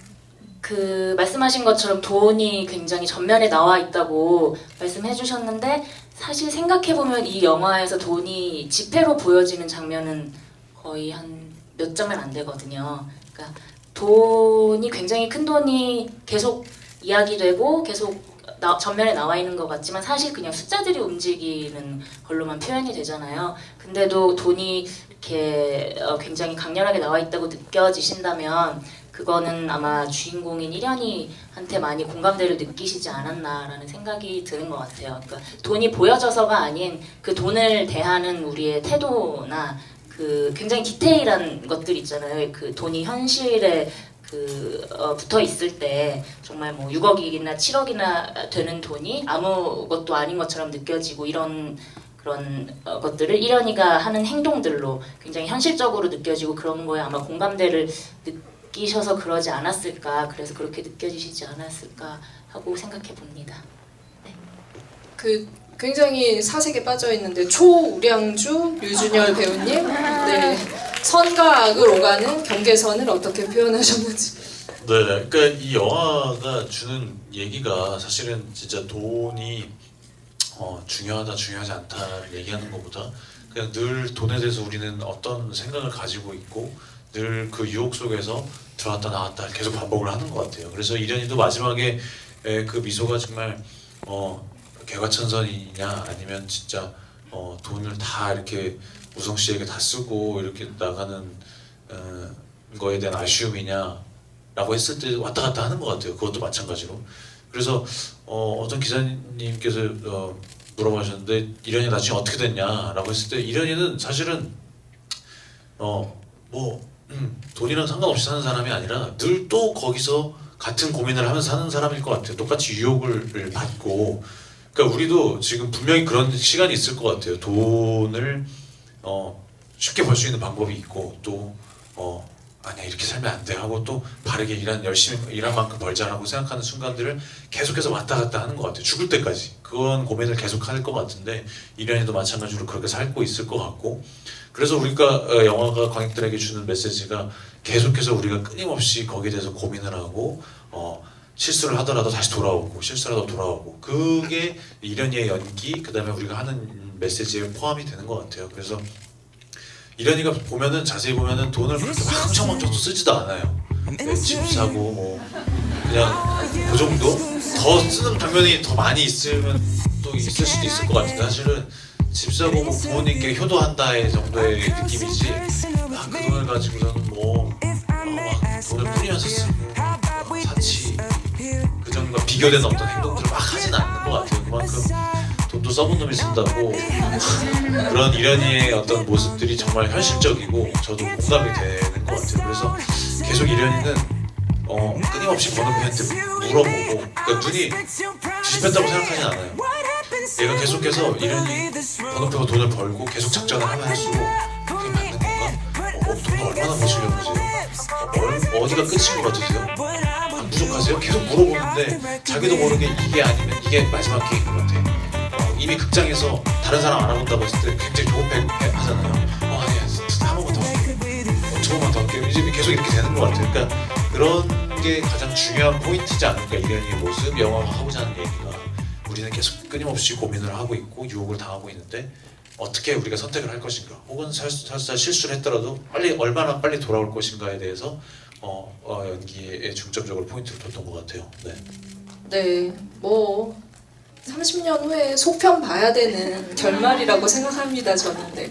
그 말씀하신 것처럼 돈이 굉장히 전면에 나와 있다고 말씀해 주셨는데 사실 생각해 보면 이 영화에서 돈이 지폐로 보여지는 장면은 거의 한 몇 장면 안 되거든요. 그러니까 돈이 굉장히 큰 돈이 계속 이야기되고 계속 전면에 나와 있는 것 같지만 사실 그냥 숫자들이 움직이는 걸로만 표현이 되잖아요. 근데도 돈이 이렇게 굉장히 강렬하게 나와 있다고 느껴지신다면 그거는 아마 주인공인 이련이한테 많이 공감대를 느끼시지 않았나라는 생각이 드는 것 같아요. 그러니까 돈이 보여져서가 아닌 그 돈을 대하는 우리의 태도나 그 굉장히 디테일한 것들 있잖아요. 그 돈이 현실에 붙어 있을 때 정말 뭐 6억이나 7억이나 되는 돈이 아무것도 아닌 것처럼 느껴지고 이런 그런 것들을 이련이가 하는 행동들로 굉장히 현실적으로 느껴지고 그런 거에 아마 공감대를 느끼셔서 그러지 않았을까, 그래서 그렇게 느껴지시지 않았을까 하고 생각해 봅니다. 네. 그 굉장히 사색에 빠져 있는데 초우량주 류준열 배우님, 네, 선과 악을 오가는 경계선을 어떻게 표현하셨는지. 네, 그러니까 이 영화가 주는 얘기가 사실은 진짜 돈이 중요하다 중요하지 않다를 얘기하는 것보다 그냥 늘 돈에 대해서 우리는 어떤 생각을 가지고 있고 늘 그 유혹 속에서 들어왔다 나왔다 계속 반복을 하는 것 같아요. 그래서 이련이도 마지막에 그 미소가 정말 개과천선이냐 아니면 진짜 돈을 다 이렇게 우성 씨에게 다 쓰고 이렇게 나가는 거에 대한 아쉬움이냐라고 했을 때 왔다 갔다 하는 것 같아요. 그것도 마찬가지로. 그래서 어떤 기자님께서 물어보셨는데 이련이 나중에 어떻게 됐냐라고 했을 때 이련이는 사실은 돈이랑 상관없이 사는 사람이 아니라 늘 또 거기서 같은 고민을 하면서 사는 사람일 것 같아요. 똑같이 유혹을 받고. 그러니까 우리도 지금 분명히 그런 시간이 있을 것 같아요. 돈을 쉽게 벌 수 있는 방법이 있고 또 아니야 이렇게 살면 안 돼 하고 또 바르게 열심히 일한 만큼 벌자라고 생각하는 순간들을 계속해서 왔다 갔다 하는 것 같아요. 죽을 때까지 그건 고민을 계속 할 것 같은데 이련이도 마찬가지로 그렇게 살고 있을 것 같고 그래서 우리가 영화가 관객들에게 주는 메시지가 계속해서 우리가 끊임없이 거기에 대해서 고민을 하고 실수를 하더라도 다시 돌아오고 실수를 하더라도 돌아오고 그게 이련이의 연기 그 다음에 우리가 하는 메시지에 포함이 되는 것 같아요. 그래서 이련이가 보면은 자세히 보면은 돈을 그렇게 왕창 쓰지도 않아요. 네, 집 사고 뭐 그냥 그 정도? 더 쓰는 장면이 더 많이 있으면 또 있을 수도 있을 것 같은데 사실은 집 사고 뭐 부모님께 효도한다의 정도의 느낌이지 막 그 돈을 가지고서는 막 돈을 뿌리면서 쓰고 사치 그 정도가 비교되는 어떤 행동들을 막 하진 않는 것 같아요. 그만큼 돈도 써본 놈이 쓴다고 그런 이련이의 어떤 모습들이 정말 현실적이고 저도 공감이 되는 것 같아요. 그래서 계속 이련이는 끊임없이 번호표한테 물어보고 그러니까 눈이 뒤집혔다고 생각하진 않아요. 얘가 계속해서 이련이 번호표가 돈을 벌고 계속 작전을 하면 할수록 그게 맞는 건가? 돈을 얼마나 버시려고 그러세요? 어디가 끝인 것 같으세요? 안 부족하세요? 계속 물어보는데 자기도 모르게 이게 아니면 이게 마지막 게임인 것 같아. 이미 극장에서 다른 사람 알아본다고 했을 때 굉장히 조급해 하잖아요. 한 번만 더 할게요. 조금만 더 할게요. 이제 계속 이렇게 되는 것 같아요. 그러니까 그런 게 가장 중요한 포인트지 않을까. 이련이의 모습, 영화가 하고자 하는 얘기가 우리는 계속 끊임없이 고민을 하고 있고 유혹을 당하고 있는데 어떻게 우리가 선택을 할 것인가 혹은 설사 실수를 했더라도 얼마나 빨리 돌아올 것인가에 대해서 연기에 중점적으로 포인트를 뒀던 것 같아요. 네. 네, 뭐 30년 후에 속편 봐야 되는 결말이라고 생각합니다. 저는. 네.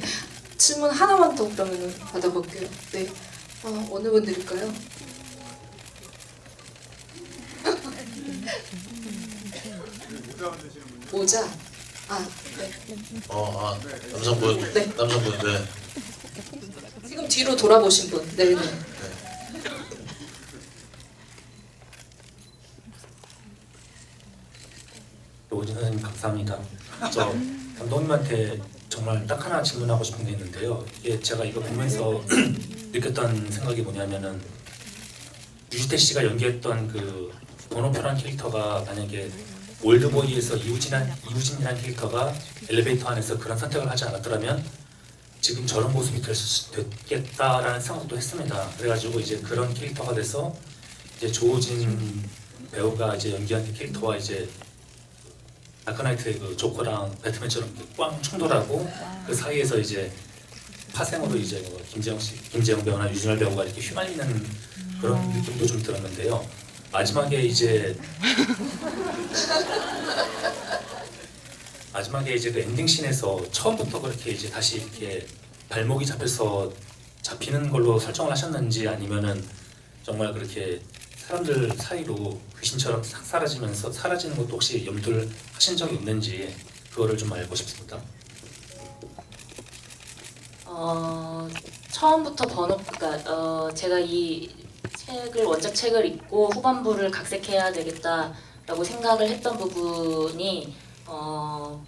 질문 하나만 더 그러면 받아볼게요. 네, 어느 분 드릴까요? 모자. 네. 남성분. 네. 남성분. 네. 지금 뒤로 돌아보신 분. 네. 오진호 선생님 감사합니다. 저 감독님한테 정말 딱 하나 질문하고 싶은 게 있는데요. 이게 제가 이거 보면서 느꼈던 생각이 뭐냐면은 유지태 씨가 연기했던 그 번호표란 캐릭터가 만약에 올드보이에서 이우진이라는 캐릭터가 엘리베이터 안에서 그런 선택을 하지 않았더라면 지금 저런 모습이 됐겠다라는 생각도 했습니다. 그래가지고 이제 그런 캐릭터가 돼서 이제 조우진 배우가 이제 연기한 그 캐릭터와 이제 다크나이트의 그 조커랑 배트맨처럼 꽝 충돌하고 그 사이에서 이제 파생으로 이제 뭐 김재영 배우나 유진열 배우가 이렇게 휘말리는 그런 느낌도 좀 들었는데요. 마지막에 이제 그 엔딩씬에서 처음부터 그렇게 이제 다시 이렇게 발목이 잡혀서 잡히는 걸로 설정을 하셨는지 아니면은 정말 그렇게 사람들 사이로 귀신처럼 싹 사라지는 것도 혹시 염두를 하신 적이 있는지 그거를 좀 알고 싶습니다. 처음부터 그러니까 제가 이 원작 책을 읽고 후반부를 각색해야 되겠다라고 생각을 했던 부분이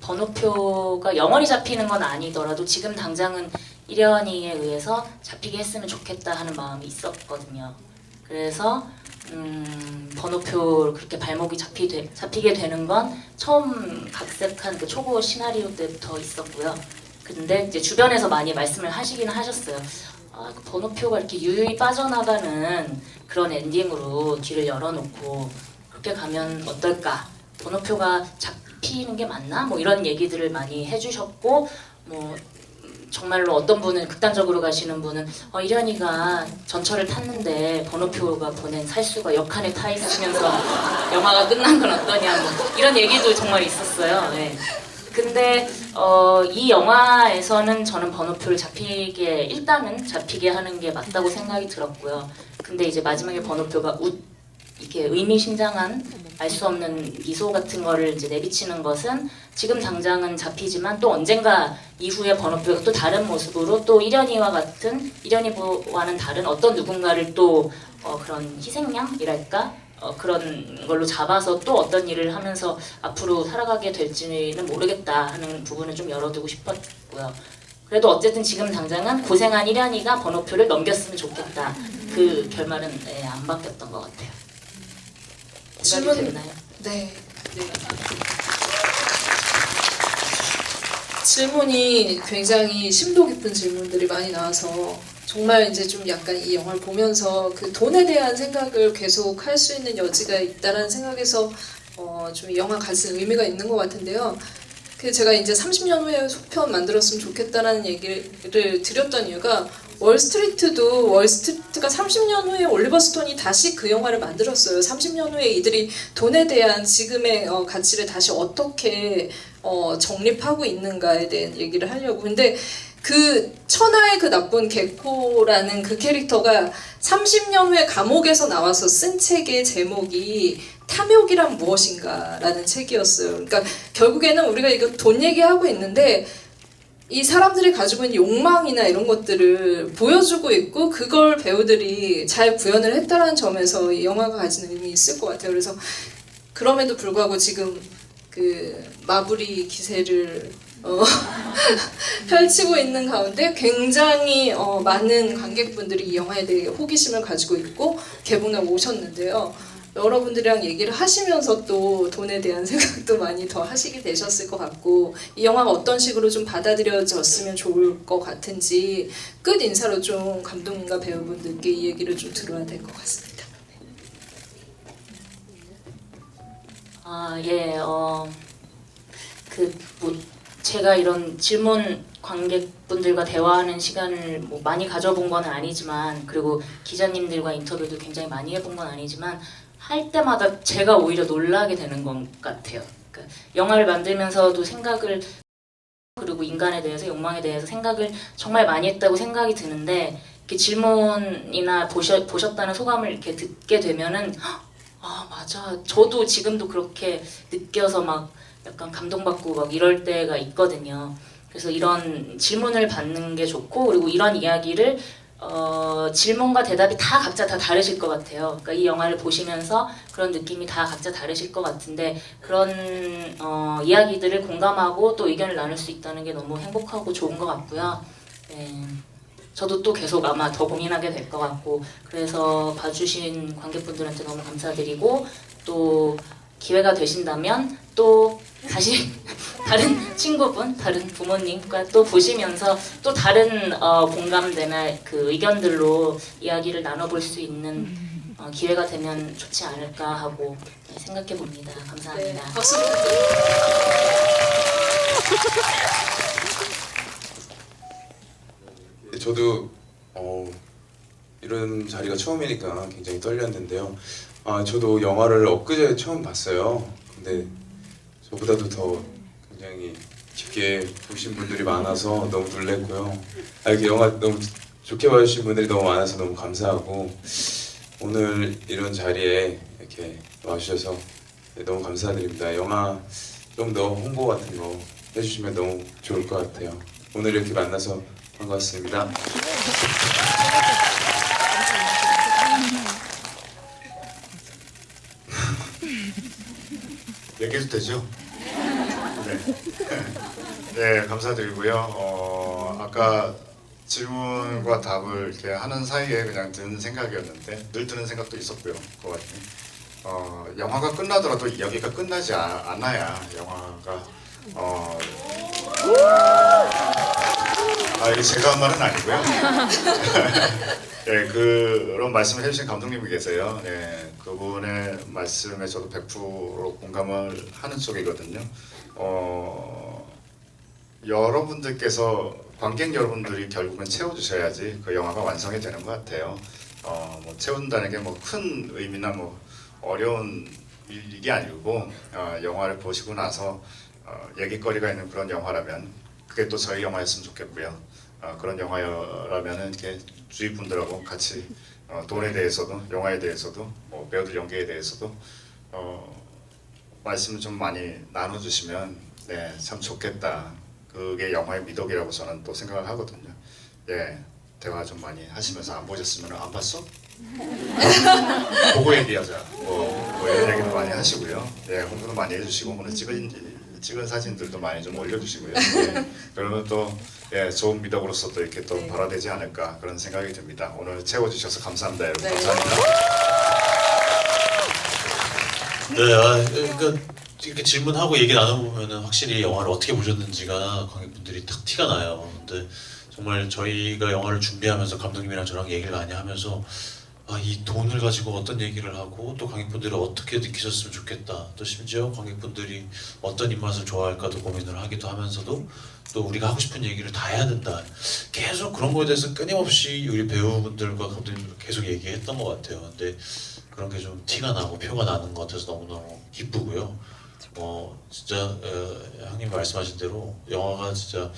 번호표가 영원히 잡히는 건 아니더라도 지금 당장은 이련이에 의해서 잡히게 했으면 좋겠다 하는 마음이 있었거든요. 그래서 번호표를 그렇게 발목이 잡히게 되는 건 처음 각색한 그 초고 시나리오 때부터 있었고요. 근데 이제 주변에서 많이 말씀을 하시기는 하셨어요. 그 번호표가 이렇게 유유히 빠져나가는 그런 엔딩으로 뒤를 열어놓고 그렇게 가면 어떨까? 번호표가 잡히는 게 맞나? 뭐 이런 얘기들을 많이 해주셨고 뭐 정말로 어떤 분은 극단적으로 가시는 분은 이련이가 전철을 탔는데 번호표가 보낸 살수가 역한에 타 있으면서 영화가 끝난 건 어떠냐 뭐 이런 얘기도 정말 있었어요. 네. 근데 이 영화에서는 저는 번호표를 일단은 잡히게 하는 게 맞다고 생각이 들었고요. 근데 이제 마지막에 번호표가 이렇게 의미심장한 알 수 없는 미소 같은 거를 이제 내비치는 것은 지금 당장은 잡히지만 또 언젠가 이후에 번호표가 또 다른 모습으로 또 이련이와는 다른 어떤 누군가를 또 그런 희생양이랄까 그런 걸로 잡아서 또 어떤 일을 하면서 앞으로 살아가게 될지는 모르겠다 하는 부분을 좀 열어두고 싶었고요. 그래도 어쨌든 지금 당장은 고생한 이련이가 번호표를 넘겼으면 좋겠다. 그 결말은 안 바뀌었던 것 같아요. 질문 됐나요? 네. 질문이 굉장히 심도 깊은 질문들이 많이 나와서 정말 이제 좀 약간 이 영화를 보면서 그 돈에 대한 생각을 계속 할 수 있는 여지가 있다라는 생각에서 좀 이 영화 가진 의미가 있는 것 같은데요. 그 제가 이제 30년 후에 속편 만들었으면 좋겠다라는 얘기를 드렸던 이유가 월스트리트가 30년 후에 올리버 스톤이 다시 그 영화를 만들었어요. 30년 후에 이들이 돈에 대한 지금의 가치를 다시 어떻게 정립하고 있는가에 대한 얘기를 하려고. 근데 그 천하의 그 나쁜 개코라는 그 캐릭터가 30년 후에 감옥에서 나와서 쓴 책의 제목이 탐욕이란 무엇인가라는 책이었어요. 그러니까 결국에는 우리가 이거 돈 얘기하고 있는데 이 사람들이 가지고 있는 욕망이나 이런 것들을 보여주고 있고 그걸 배우들이 잘 구현을 했다는 점에서 이 영화가 가지는 의미 있을 것 같아요. 그래서 그럼에도 불구하고 지금 그 마블이 기세를 펼치고 있는 가운데 굉장히 많은 관객분들이 이 영화에 대해 호기심을 가지고 있고 개봉을 오셨는데요. 여러분들이랑 얘기를 하시면서 또 돈에 대한 생각도 많이 더 하시게 되셨을 것 같고 이 영화가 어떤 식으로 좀 받아들여졌으면 좋을 것 같은지 끝 인사로 좀 감독님과 배우분들께 이 얘기를 좀 들어야 될 것 같습니다. 예, 제가 이런 질문 관객분들과 대화하는 시간을 뭐 많이 가져본 건 아니지만 그리고 기자님들과 인터뷰도 굉장히 많이 해본 건 아니지만 할 때마다 제가 오히려 놀라게 되는 것 같아요. 그러니까 영화를 만들면서도 생각을 그리고 인간에 대해서 욕망에 대해서 생각을 정말 많이 했다고 생각이 드는데 이렇게 질문이나 보셨다는 소감을 이렇게 듣게 되면은 아 맞아 저도 지금도 그렇게 느껴서 막 약간 감동받고 막 이럴 때가 있거든요. 그래서 이런 질문을 받는 게 좋고 그리고 이런 이야기를 질문과 대답이 다 각자 다 다르실 것 같아요. 그러니까 이 영화를 보시면서 그런 느낌이 다 각자 다르실 것 같은데 그런 이야기들을 공감하고 또 의견을 나눌 수 있다는 게 너무 행복하고 좋은 것 같고요. 네. 저도 또 계속 아마 더 고민하게 될 것 같고 그래서 봐주신 관객분들한테 너무 감사드리고 또 기회가 되신다면 또 다시 다른 친구분, 다른 부모님과 또 보시면서 또 다른 공감대나 그 의견들로 이야기를 나눠볼 수 있는 기회가 되면 좋지 않을까 하고 생각해 봅니다. 네, 감사합니다. 박수 부탁드립니다. 저도 이런 자리가 처음이니까 굉장히 떨렸는데요. 저도 영화를 엊그제 처음 봤어요. 근데 저보다도 더 굉장히 깊게 보신 분들이 많아서 너무 놀랐고요. 이렇게 영화 너무 좋게 봐주신 분들이 너무 많아서 너무 감사하고 오늘 이런 자리에 이렇게 와주셔서 너무 감사드립니다. 영화 좀 더 홍보 같은 거 해주시면 너무 좋을 것 같아요. 오늘 이렇게 만나서 반갑습니다. 얘기해도 되죠? 네. 네, 감사드리고요. 아까 질문과 답을 이렇게 하는 사이에 그냥 드는 생각이었는데 늘 드는 생각도 있었고요. 그 와중에 영화가 끝나더라도 이야기가 끝나지 않아야 영화가 이게 제가 한 말은 아니고요. 네, 그런 말씀을 해주신 감독님이 계세요. 네, 그분의 말씀에 저도 100% 공감을 하는 쪽이거든요. 여러분들께서 관객 여러분들이 결국은 채워주셔야지 그 영화가 완성이 되는 것 같아요. 뭐 채운다는 게 뭐 큰 의미나 뭐 어려운 일이 아니고 영화를 보시고 나서 얘기거리가 있는 그런 영화라면 그게 또 저희 영화였으면 좋겠고요. 그런 영화라면은 이렇게 주위 분들하고 같이 돈에 대해서도 영화에 대해서도 뭐 배우들 연기에 대해서도 말씀을 좀 많이 나눠주시면 네, 참 좋겠다. 그게 영화의 미덕이라고 저는 또 생각을 하거든요. 예, 대화 좀 많이 하시면서 안 보셨으면 안 봤어? 보고 얘기하자. 뭐 이런 얘기도 많이 하시고요. 예, 홍보도 많이 해주시고 오늘 찍은 사진들도 많이 좀 올려주시고요. 예, 그러면 또 예, 좋은 미덕으로서 또 이렇게 또 네. 발화되지 않을까 그런 생각이 듭니다. 오늘 채워주셔서 감사합니다, 여러분. 네. 감사합니다. 네, 그러니까 이렇게 질문하고 얘기 나눠보면 확실히 영화를 어떻게 보셨는지가 관객분들이 탁 티가 나요. 근데 정말 저희가 영화를 준비하면서 감독님이랑 저랑 얘기를 많이 하면서 이 돈을 가지고 어떤 얘기를 하고 또 관객분들이 어떻게 느끼셨으면 좋겠다. 또 심지어 관객분들이 어떤 입맛을 좋아할까도 고민을 하기도 하면서도 또 우리가 하고 싶은 얘기를 다 해야 된다. 계속 그런 거에 대해서 끊임없이 우리 배우분들과 감독님들 계속 얘기했던 것 같아요. 근데 그런 게 좀 티가 나고 표가 나는 것 같아서 너무너무 기쁘고요. 진짜 형님 말씀하신 대로 영화가 진짜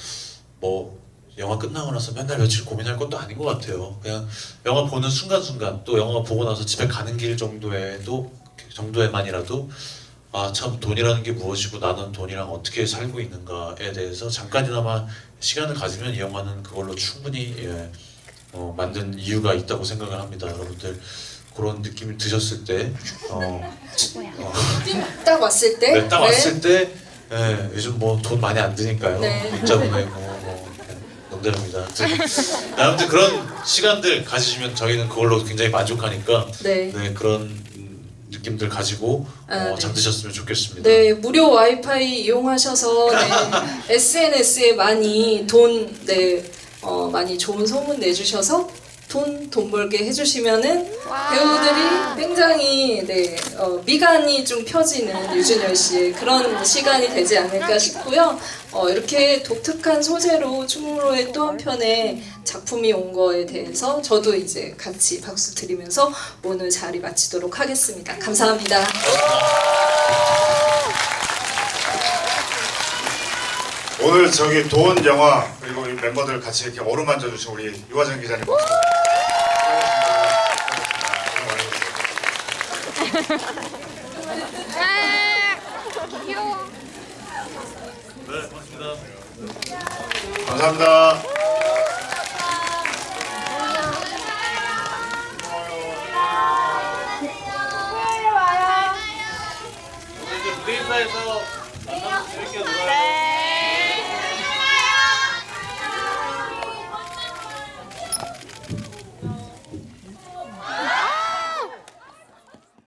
영화 끝나고 나서 맨날 며칠 고민할 것도 아닌 것 같아요. 그냥 영화 보는 순간순간 또 영화 보고 나서 집에 가는 길 정도에만이라도 참 돈이라는 게 무엇이고 나는 돈이랑 어떻게 살고 있는가에 대해서 잠깐이나마 시간을 가지면 이 영화는 그걸로 충분히 만든 이유가 있다고 생각을 합니다. 여러분들 그런 느낌이 드셨을 때 딱 왔을 때, 네, 딱 왔을 때 요즘 돈 많이 안 드니까요. 네. 문자 보내고 농담입니다. 아무튼 그런 시간들 가지시면 저희는 그걸로 굉장히 만족하니까 네. 그런 느낌들 가지고 네. 잠드셨으면 좋겠습니다. 네, 무료 와이파이 이용하셔서 SNS에 많이 많이 좋은 소문 내주셔서 돈 벌게 해주시면은 배우들이 굉장히 미간이 좀 펴지는 유준열 씨의 그런 시간이 되지 않을까 싶고요. 이렇게 독특한 소재로 충무로의 또 한 편의 작품이 온 거에 대해서 저도 이제 같이 박수 드리면서 오늘 자리 마치도록 하겠습니다. 감사합니다. 오늘 돈 영화 그리고 우리 멤버들 같이 이렇게 어루만져 주신 우리 유화정 기자님. 네, 고맙습니다. 감사합니다.